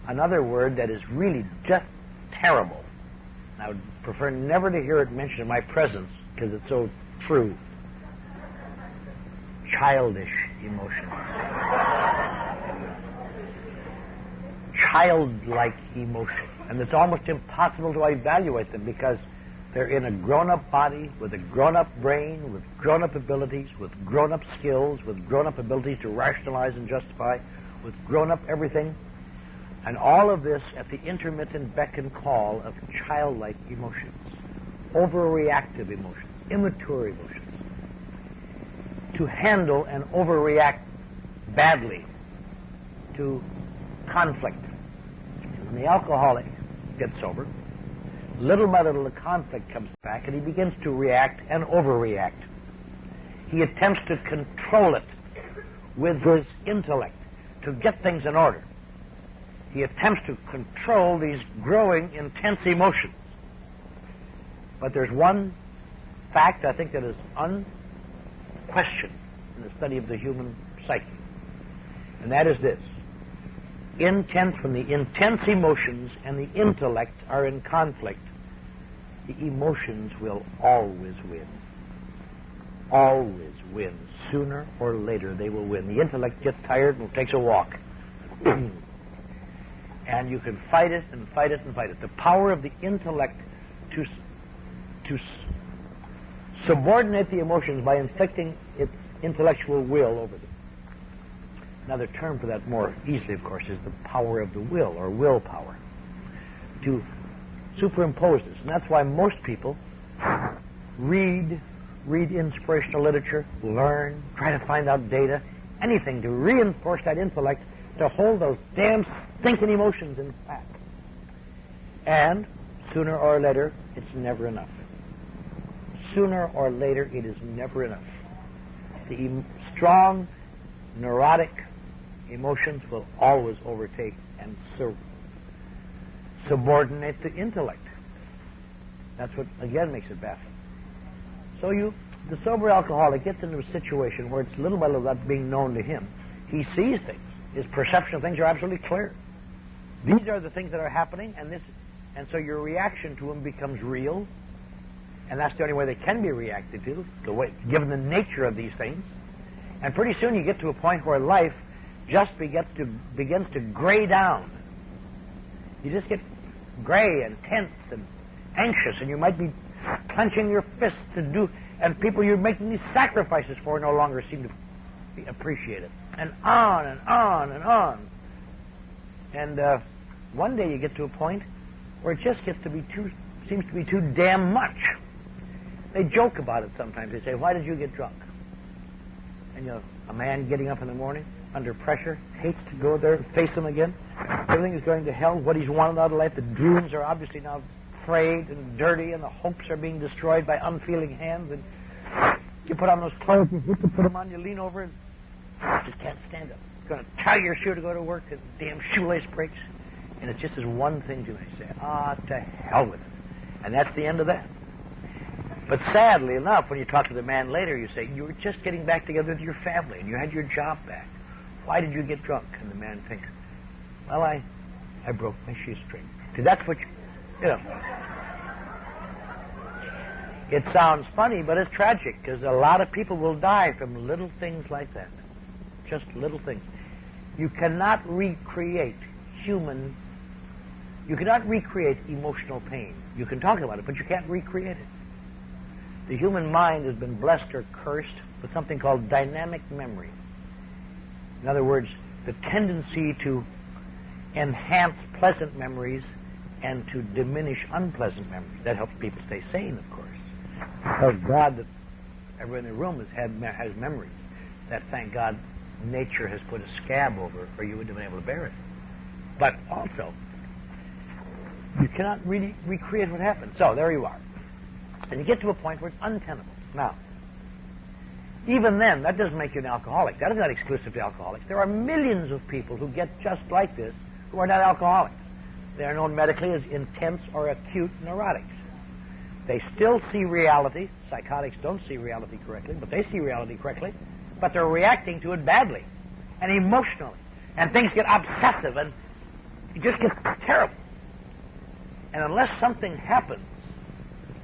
another word that is really just terrible. I would prefer never to hear it mentioned in my presence because it's so true. Childish emotions. Childlike emotions. And it's almost impossible to evaluate them because they're in a grown-up body, with a grown-up brain, with grown-up abilities, with grown-up skills, with grown-up abilities to rationalize and justify, with grown-up everything. And all of this at the intermittent beck and call of childlike emotions, overreactive emotions, immature emotions. To handle and overreact badly, to conflict. When the alcoholic gets sober, little by little the conflict comes back and he begins to react and overreact. He attempts to control it with his intellect, to get things in order. He attempts to control these growing, intense emotions. But there's one fact I think that is unquestioned in the study of the human psyche, and that is this. When the intense emotions and the intellect are in conflict, the emotions will always win. Always win. Sooner or later they will win. The intellect gets tired and takes a walk. And you can fight it and fight it and fight it. The power of the intellect to subordinate the emotions by inflicting its intellectual will over them. Another term for that more easily, of course, is the power of the will, or willpower. To superimpose this. And that's why most people read inspirational literature, learn, try to find out data, anything to reinforce that intellect, to hold those damn stinking emotions in check. And sooner or later, it's never enough. Sooner or later, it is never enough. The strong, neurotic emotions will always overtake and subordinate the intellect. That's what, again, makes it baffling. So the sober alcoholic gets into a situation where it's little by little that's being known to him. He sees things. His perception of things are absolutely clear. These are the things that are happening, and so your reaction to them becomes real, and that's the only way they can be reacted to, given the nature of these things. And pretty soon you get to a point where life just begins to gray down. You just get gray and tense and anxious, and you might be clenching your fists to do, and people you're making these sacrifices for no longer seem to be appreciated. And on and on and on. And one day you get to a point where it just seems to be too damn much. They joke about it sometimes. They say, "Why did you get drunk?" And a man getting up in the morning under pressure hates to go there and face them again. Everything is going to hell. What he's wanted out of life, the dreams are obviously now frayed and dirty, and the hopes are being destroyed by unfeeling hands. And you put on those clothes, you hate to put them on, you lean over and just can't stand up. You're going to tie your shoe to go to work, and the damn shoelace breaks. And it's just as one thing to me. You say, to hell with it. And that's the end of that. But sadly enough, when you talk to the man later, you say, you were just getting back together with your family, and you had your job back. Why did you get drunk? And the man thinks, well, I broke my shoestring. Because that's what you know. It sounds funny, but it's tragic, because a lot of people will die from little things like that. Just little things. You cannot recreate emotional pain. You can talk about it, but you can't recreate it. The human mind has been blessed or cursed with something called dynamic memory. In other words, the tendency to enhance pleasant memories and to diminish unpleasant memories. That helps people stay sane, of course. Because God, that everyone in the room has memories that, thank God, nature has put a scab over, or you wouldn't have been able to bear it. But also, you cannot really recreate what happened. So there you are. And you get to a point where it's untenable. Now, even then, that doesn't make you an alcoholic. That is not exclusive to alcoholics. There are millions of people who get just like this who are not alcoholics. They are known medically as intense or acute neurotics. They still see reality. Psychotics don't see reality correctly, but they see reality correctly. But they're reacting to it badly and emotionally. And things get obsessive, and it just gets terrible. And unless something happens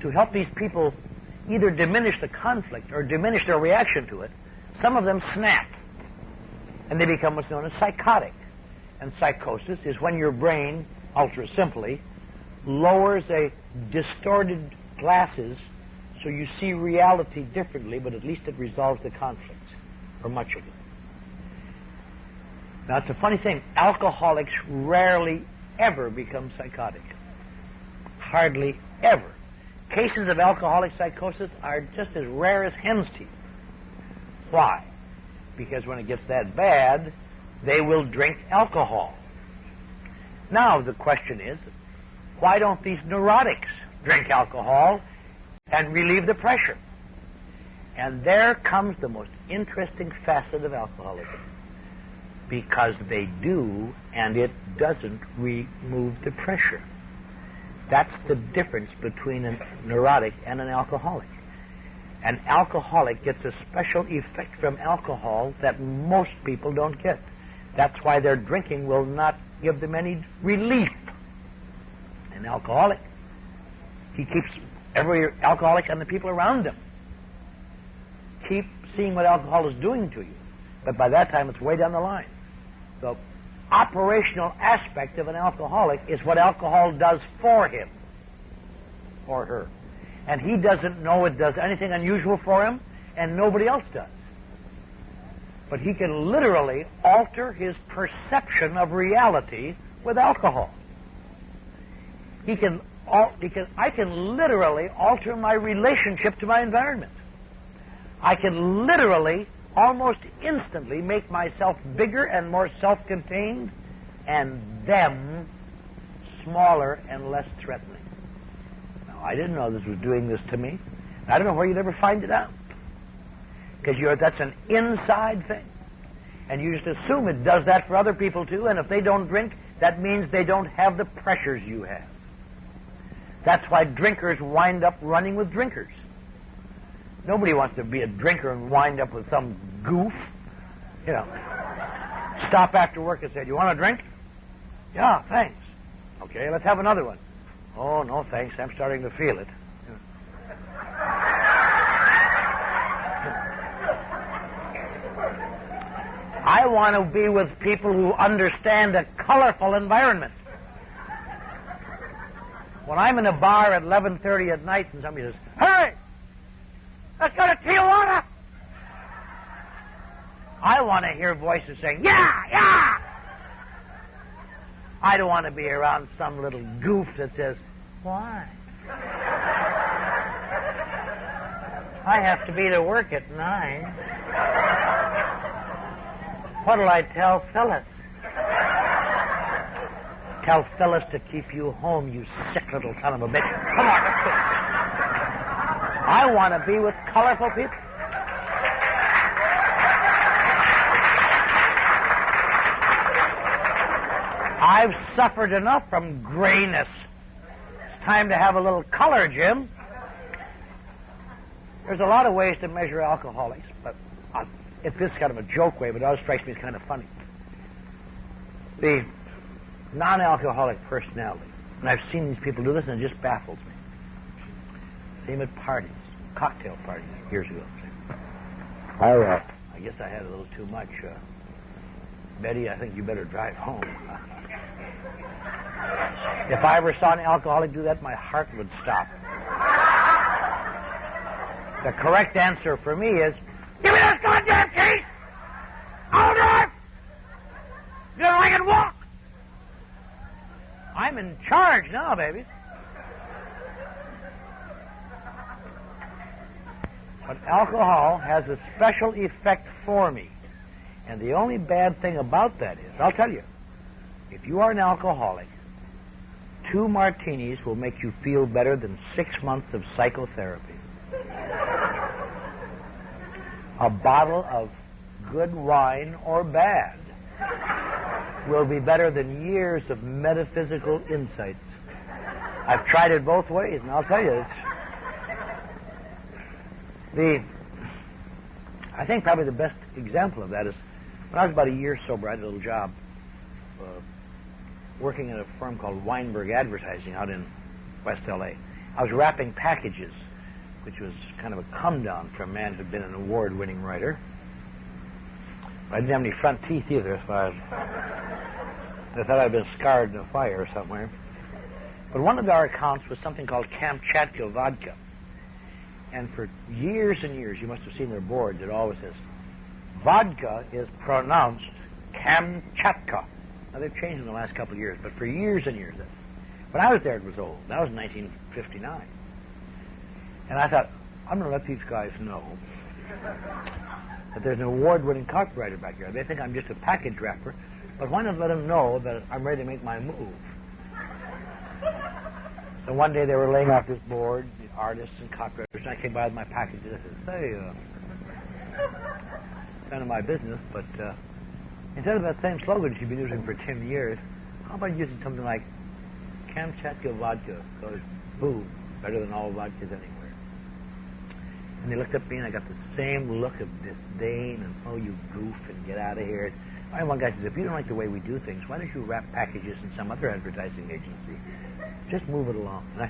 to help these people either diminish the conflict or diminish their reaction to it, some of them snap. And they become what's known as psychotic. And psychosis is when your brain, ultra simply, lowers a distorted glasses so you see reality differently, but at least it resolves the conflict, or much of it. Now, it's a funny thing. Alcoholics rarely ever become psychotic. Hardly ever. Cases of alcoholic psychosis are just as rare as hen's teeth. Why? Because when it gets that bad, they will drink alcohol. Now the question is, why don't these neurotics drink alcohol and relieve the pressure? And there comes the most interesting facet of alcoholism. Because they do, and it doesn't remove the pressure. That's the difference between a neurotic and an alcoholic. An alcoholic gets a special effect from alcohol that most people don't get. That's why their drinking will not give them any relief. An alcoholic, he keeps every alcoholic and the people around him keep seeing what alcohol is doing to you. But by that time, it's way down the line. The operational aspect of an alcoholic is what alcohol does for him or her. And he doesn't know it does anything unusual for him, and nobody else does. But he can literally alter his perception of reality with alcohol. I can literally alter my relationship to my environment. I can literally, almost instantly, make myself bigger and more self-contained, and them smaller and less threatening. Now, I didn't know this was doing this to me. I don't know where you'd ever find it out. Because that's an inside thing. And you just assume it does that for other people too, and if they don't drink, that means they don't have the pressures you have. That's why drinkers wind up running with drinkers. Nobody wants to be a drinker and wind up with some goof. You know, stop after work and say, "Do you want a drink?" "Yeah, thanks." "Okay, let's have another one." "Oh, no, thanks. I'm starting to feel it." I want to be with people who understand a colorful environment. When I'm in a bar at 11:30 at night and somebody says, "Hey, let's go to Tijuana," I want to hear voices saying, "Yeah, yeah." I don't want to be around some little goof that says, "Why? I have to be to work at 9. What'll I tell Phyllis?" "Tell Phyllis to keep you home, you sick little son of a bitch. Come on, let's go." I want to be with colorful people. I've suffered enough from grayness. It's time to have a little color, Jim. There's a lot of ways to measure alcoholics, but it's this kind of a joke way, but it always strikes me as kind of funny. The non-alcoholic personality, and I've seen these people do this, and it just baffles me. Same at parties, cocktail parties years ago. I guess I had a little too much. Betty, I think you better drive home. If I ever saw an alcoholic do that, my heart would stop. The correct answer for me is, "Give me those goddamn keys! I'll drive! You know I can walk! I'm in charge now, baby." But alcohol has a special effect for me. And the only bad thing about that is, I'll tell you, if you are an alcoholic, 2 martinis will make you feel better than 6 months of psychotherapy. A bottle of good wine or bad will be better than years of metaphysical insights. I've tried it both ways, and I'll tell you, I think probably the best example of that is when I was about a year sober. I had a little job working at a firm called Weinberg Advertising out in West L.A. I was wrapping packages, which was kind of a come-down for a man who'd been an award-winning writer. I didn't have any front teeth either, so I thought I'd been scarred in a fire somewhere. But one of our accounts was something called Kamchatka vodka. And for years and years, you must have seen their boards, it always says, vodka is pronounced Kamchatka. Now, they've changed in the last couple of years, but for years and years. When I was there, it was old. That was 1959. And I thought, I'm going to let these guys know that there's an award-winning copywriter back here. They think I'm just a package wrapper But why not let them know that I'm ready to make my move? So one day they were laying out this board, the artists and copywriters, and I came by with my packages. I said, say, none of my business, but instead of that same slogan you've been using for 10 years, how about using something like Kamchatka vodka goes boom, better than all vodkas anywhere. And they looked at me and I got the same look of disdain and, oh, you goof, and get out of here. And one guy says, if you don't like the way we do things, why don't you wrap packages in some other advertising agency? Just move it along. And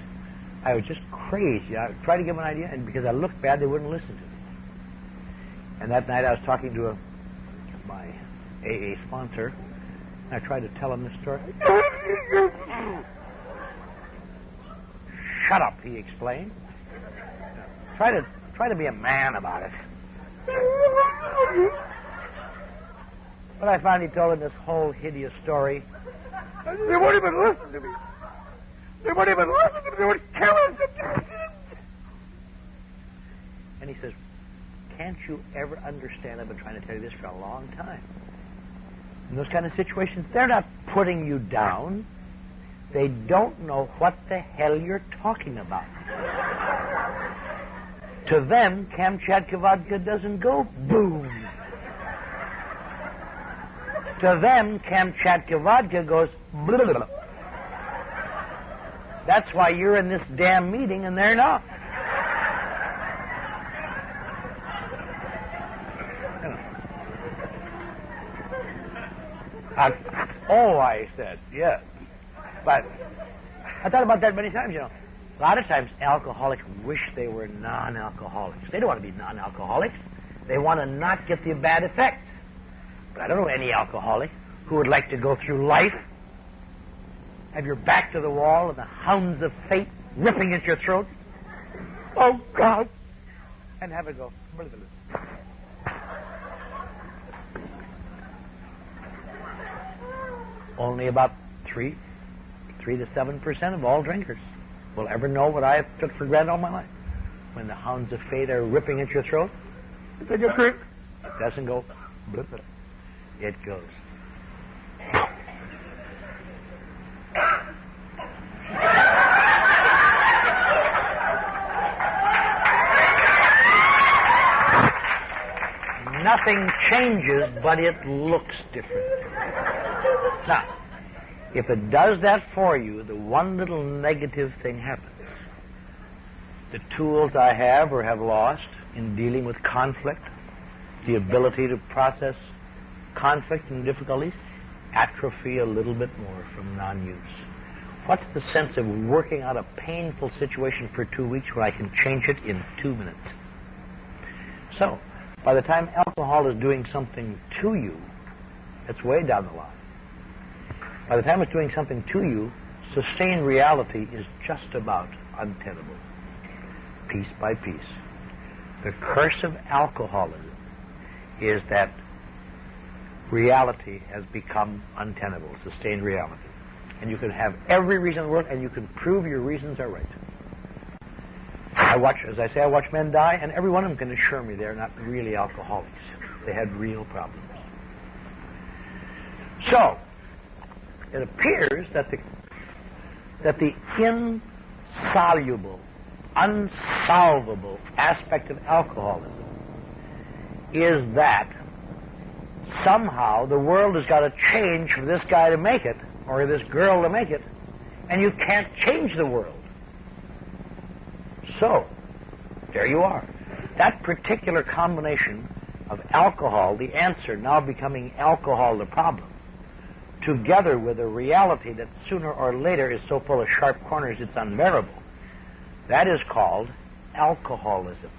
I was just crazy. I tried to give them an idea, and because I looked bad, they wouldn't listen to me. And that night I was talking to my AA sponsor, and I tried to tell him this story. Shut up, he explained. Try to be a man about it. But I finally told him this whole hideous story. They won't even listen to me. They won't even listen to me. They would kill us. And he says, can't you ever understand? I've been trying to tell you this for a long time. In those kind of situations, they're not putting you down. They don't know what the hell you're talking about. To them, Kamchatka vodka doesn't go boom. To them, Kamchatka vodka goes blah, blah. That's why you're in this damn meeting and they're not. I said, yes. But I thought about that many times, A lot of times alcoholics wish they were non-alcoholics. They don't want to be non-alcoholics. They want to not get the bad effects. But I don't know any alcoholic who would like to go through life, have your back to the wall and the hounds of fate ripping at your throat. Oh, God. And have it go. Only about 3 to 7% of all drinkers will ever know what I took for granted all my life. When the hounds of fate are ripping at your throat, take a drink. It doesn't go blip. It goes. Nothing changes, but it looks different. Now, if it does that for you, the one little negative thing happens. The tools I have or have lost in dealing with conflict, the ability to process conflict and difficulties, atrophy a little bit more from non-use. What's the sense of working out a painful situation for 2 weeks when I can change it in 2 minutes? So, by the time alcohol is doing something to you, it's way down the line. By the time it's doing something to you, sustained reality is just about untenable, piece by piece. The curse of alcoholism is that reality has become untenable, sustained reality. And you can have every reason in the world, and you can prove your reasons are right. I watch men die, and every one of them can assure me they're not really alcoholics. They had real problems. So, it appears that the insoluble, unsolvable aspect of alcoholism is that somehow the world has got to change for this guy to make it, or this girl to make it, and you can't change the world. So, there you are. That particular combination of alcohol, the answer now becoming alcohol the problem, together with a reality that sooner or later is so full of sharp corners it's unbearable, that is called alcoholism.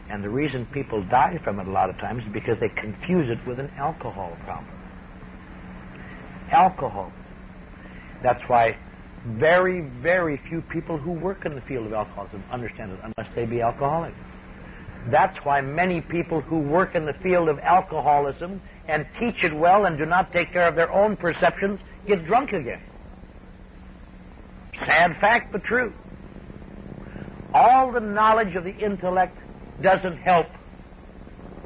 And the reason people die from it a lot of times is because they confuse it with an alcohol problem. Alcohol. That's why very, very few people who work in the field of alcoholism understand it unless they be alcoholics. That's why many people who work in the field of alcoholism and teach it well and do not take care of their own perceptions get drunk again. Sad fact, but true. All the knowledge of the intellect doesn't help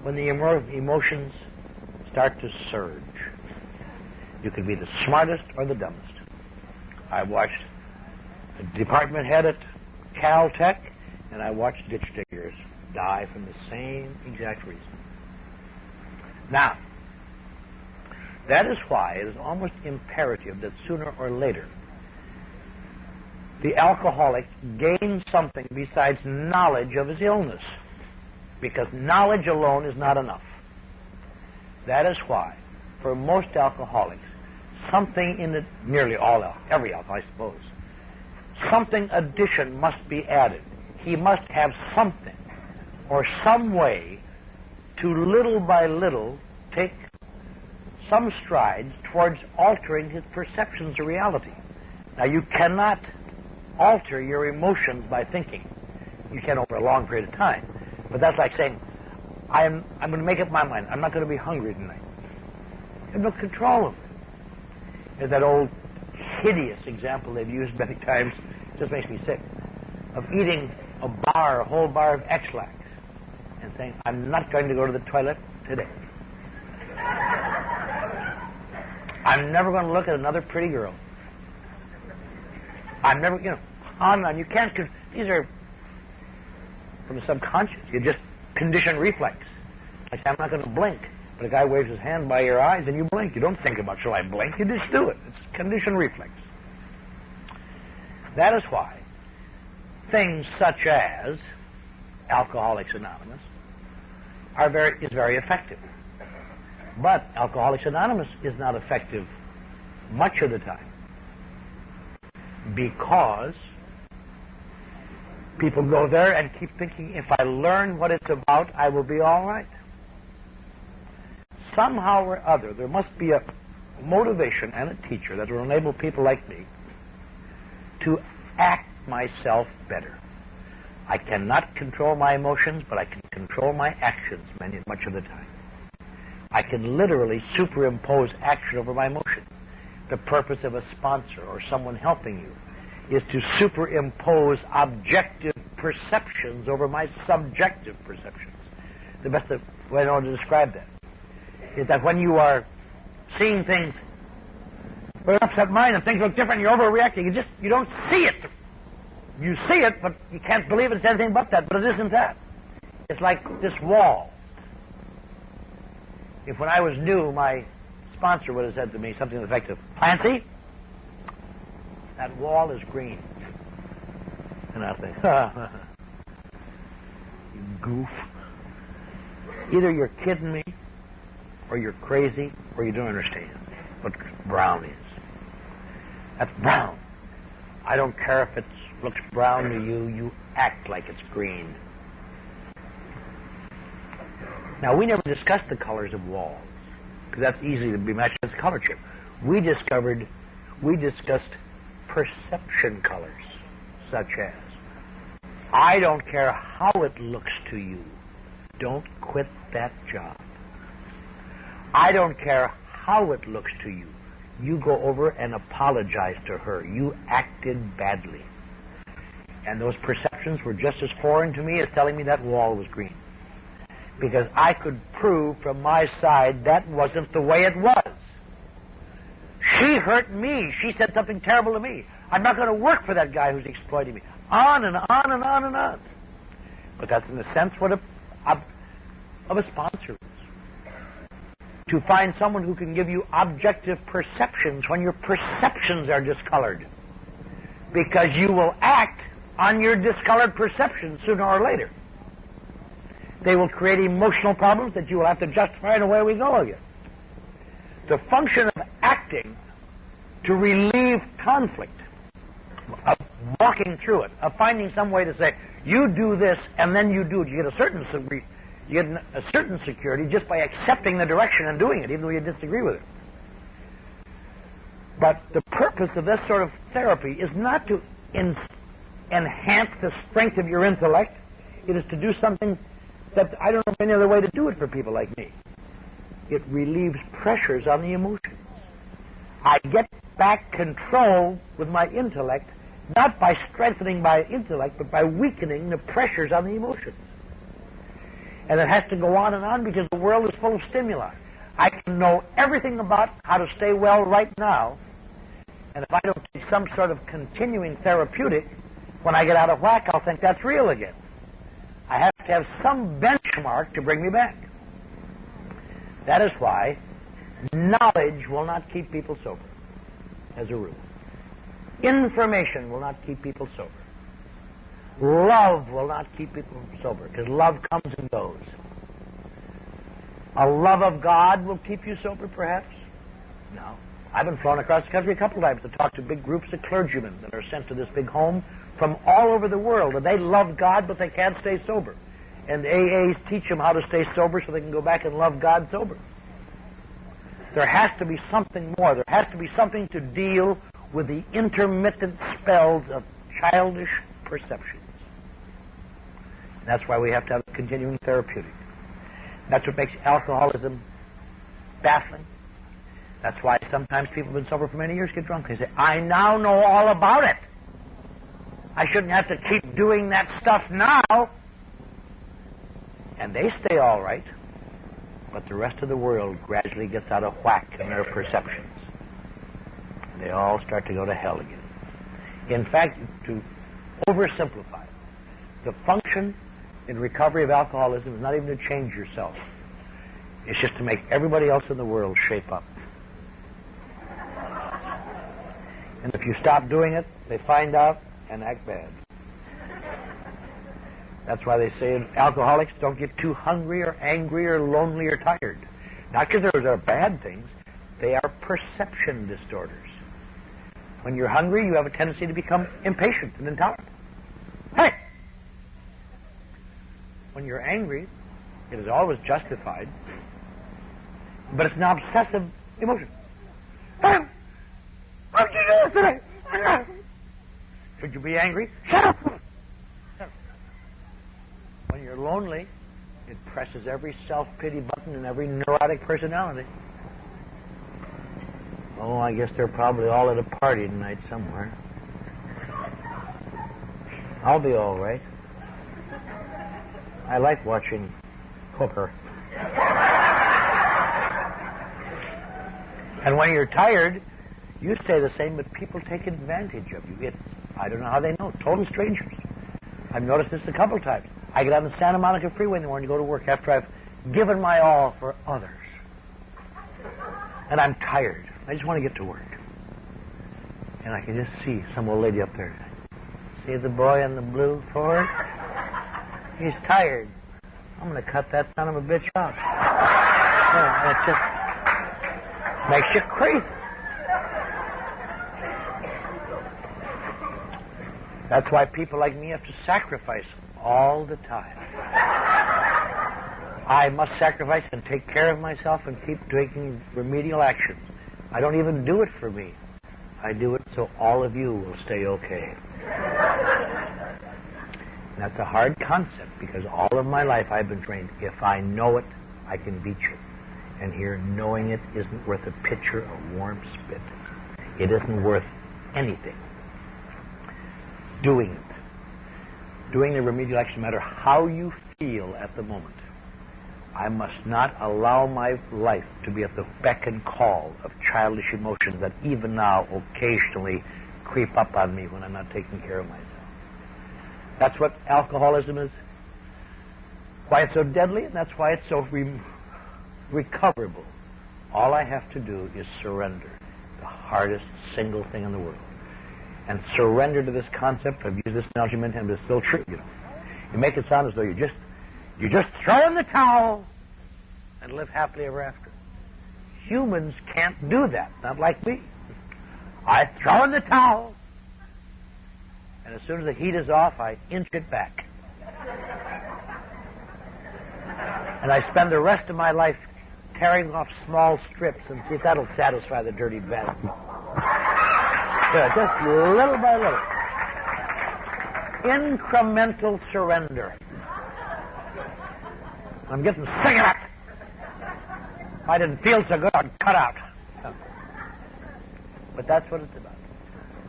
when the emotions start to surge. You can be the smartest or the dumbest. I watched a department head at Caltech, and I watched ditch diggers die from the same exact reason. Now, that is why it is almost imperative that sooner or later the alcoholic gains something besides knowledge of his illness, because knowledge alone is not enough. That is why, for most alcoholics, something in it, nearly all, every alcoholic, I suppose, something addition must be added. He must have something or some way to little by little take some strides towards altering his perceptions of reality. Now, you cannot alter your emotions by thinking. You can over a long period of time. But that's like saying, I'm going to make up my mind. I'm not going to be hungry tonight. You have no control of it. There's that old hideous example they've used many times, it just makes me sick, of eating a whole bar of X-Lax and saying, I'm not going to go to the toilet today. I'm never going to look at another pretty girl. I'm never, on and on. You can't, these are from the subconscious. You just condition reflex. Like, I'm not going to blink. But a guy waves his hand by your eyes and you blink. You don't think about, shall I blink? You just do it. It's condition reflex. That is why things such as Alcoholics Anonymous is very effective. But Alcoholics Anonymous is not effective much of the time because people go there and keep thinking, if I learn what it's about, I will be all right. Somehow or other, there must be a motivation and a teacher that will enable people like me to act myself better. I cannot control my emotions, but I can control my actions much of the time. I can literally superimpose action over my emotion. The purpose of a sponsor or someone helping you is to superimpose objective perceptions over my subjective perceptions. The best way I know to describe that is that when you are seeing things with an upset mind and things look different, you're overreacting. You don't see it. You see it, but you can't believe it's anything but that. But it isn't that. It's like this wall. If when I was new, my sponsor would have said to me something to the effect of, Clancy, that wall is green. And I think, you goof. Either you're kidding me, or you're crazy, or you don't understand what brown is. That's brown. I don't care if it looks brown to you, you act like it's green. Now, we never discussed the colors of walls, because that's easy to be matched as a color chip. We discussed perception colors, such as, I don't care how it looks to you, don't quit that job. I don't care how it looks to you, you go over and apologize to her. You acted badly. And those perceptions were just as foreign to me as telling me that wall was green. Because I could prove from my side that wasn't the way it was. She hurt me. She said something terrible to me. I'm not going to work for that guy who's exploiting me. On and on and on and on. But that's in a sense what a sponsor is. To find someone who can give you objective perceptions when your perceptions are discolored. Because you will act on your discolored perceptions sooner or later. They will create emotional problems that you will have to justify, and away we go again. The function of acting to relieve conflict, of walking through it, of finding some way to say, you do this, and then you do it. You get a certain security just by accepting the direction and doing it, even though you disagree with it. But the purpose of this sort of therapy is not to enhance the strength of your intellect. It is to do something that I don't know any other way to do it for people like me. It relieves pressures on the emotions. I get back control with my intellect, not by strengthening my intellect, but by weakening the pressures on the emotions. And it has to go on and on because the world is full of stimuli. I can know everything about how to stay well right now, and if I don't take some sort of continuing therapeutic, when I get out of whack, I'll think that's real again. I have to have some benchmark to bring me back. That is why knowledge will not keep people sober, as a rule. Information will not keep people sober. Love will not keep people sober, because love comes and goes. A love of God will keep you sober, perhaps? No. I've been flown across the country a couple of times to talk to big groups of clergymen that are sent to this big home from all over the world, and they love God, but they can't stay sober. And the AAs teach them how to stay sober so they can go back and love God sober. There has to be something more. There has to be something to deal with the intermittent spells of childish perceptions. And that's why we have to have a continuing therapeutic. That's what makes alcoholism baffling. That's why sometimes people who've been sober for many years get drunk. They say, I now know all about it. I shouldn't have to keep doing that stuff now. And they stay all right, but the rest of the world gradually gets out of whack in their perceptions. They all start to go to hell again. In fact, to oversimplify, the function in recovery of alcoholism is not even to change yourself. It's just to make everybody else in the world shape up. And if you stop doing it, they find out and act bad. That's why they say alcoholics don't get too hungry or angry or lonely or tired. Not because those are bad things. They are perception disorders. When you're hungry, you have a tendency to become impatient and intolerant. Hey! When you're angry, it is always justified, but it's an obsessive emotion. What did you do today? Should you be angry? Shut up! When you're lonely, it presses every self-pity button in every neurotic personality. Oh, I guess they're probably all at a party tonight somewhere. I'll be all right. I like watching poker. And when you're tired, you stay the same, but people take advantage of you. I don't know how they know. Total strangers. I've noticed this a couple times. I get on the Santa Monica Freeway in the morning to go to work after I've given my all for others. And I'm tired. I just want to get to work. And I can just see some old lady up there. See the boy in the blue Ford? He's tired. I'm going to cut that son of a bitch off. Yeah, it just makes you crazy. That's why people like me have to sacrifice all the time. I must sacrifice and take care of myself and keep taking remedial actions. I don't even do it for me. I do it so all of you will stay okay. And that's a hard concept because all of my life I've been trained, if I know it, I can beat you. And here, knowing it isn't worth a pitcher of warm spit. It isn't worth anything. Doing it. Doing the remedial action, no matter how you feel at the moment. I must not allow my life to be at the beck and call of childish emotions that even now occasionally creep up on me when I'm not taking care of myself. That's what alcoholism is, why it's so deadly, and that's why it's so recoverable. All I have to do is surrender, the hardest single thing in the world. And surrender to this concept. I've used this analogy many times, but it's still true. You make it sound as though you just throw in the towel and live happily ever after. Humans can't do that, not like me. I throw in the towel, and as soon as the heat is off, I inch it back. And I spend the rest of my life tearing off small strips and see if that'll satisfy the dirty bat. Yeah, just little by little. Incremental surrender. I'm getting sick of it. If I didn't feel so good, I'd cut out. But that's what it's about.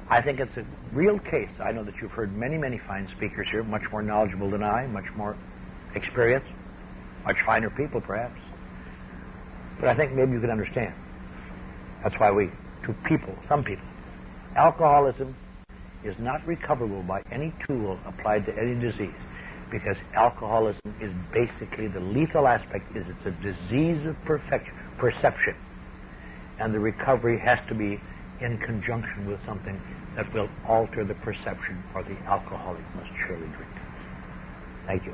I think it's a real case. I know that you've heard many, many fine speakers here, much more knowledgeable than I, much more experienced, much finer people, perhaps. But I think maybe you can understand. That's why some people, alcoholism is not recoverable by any tool applied to any disease, because alcoholism is basically, the lethal aspect is it's a disease of perception, and the recovery has to be in conjunction with something that will alter the perception, or the alcoholic must surely drink. Thank you.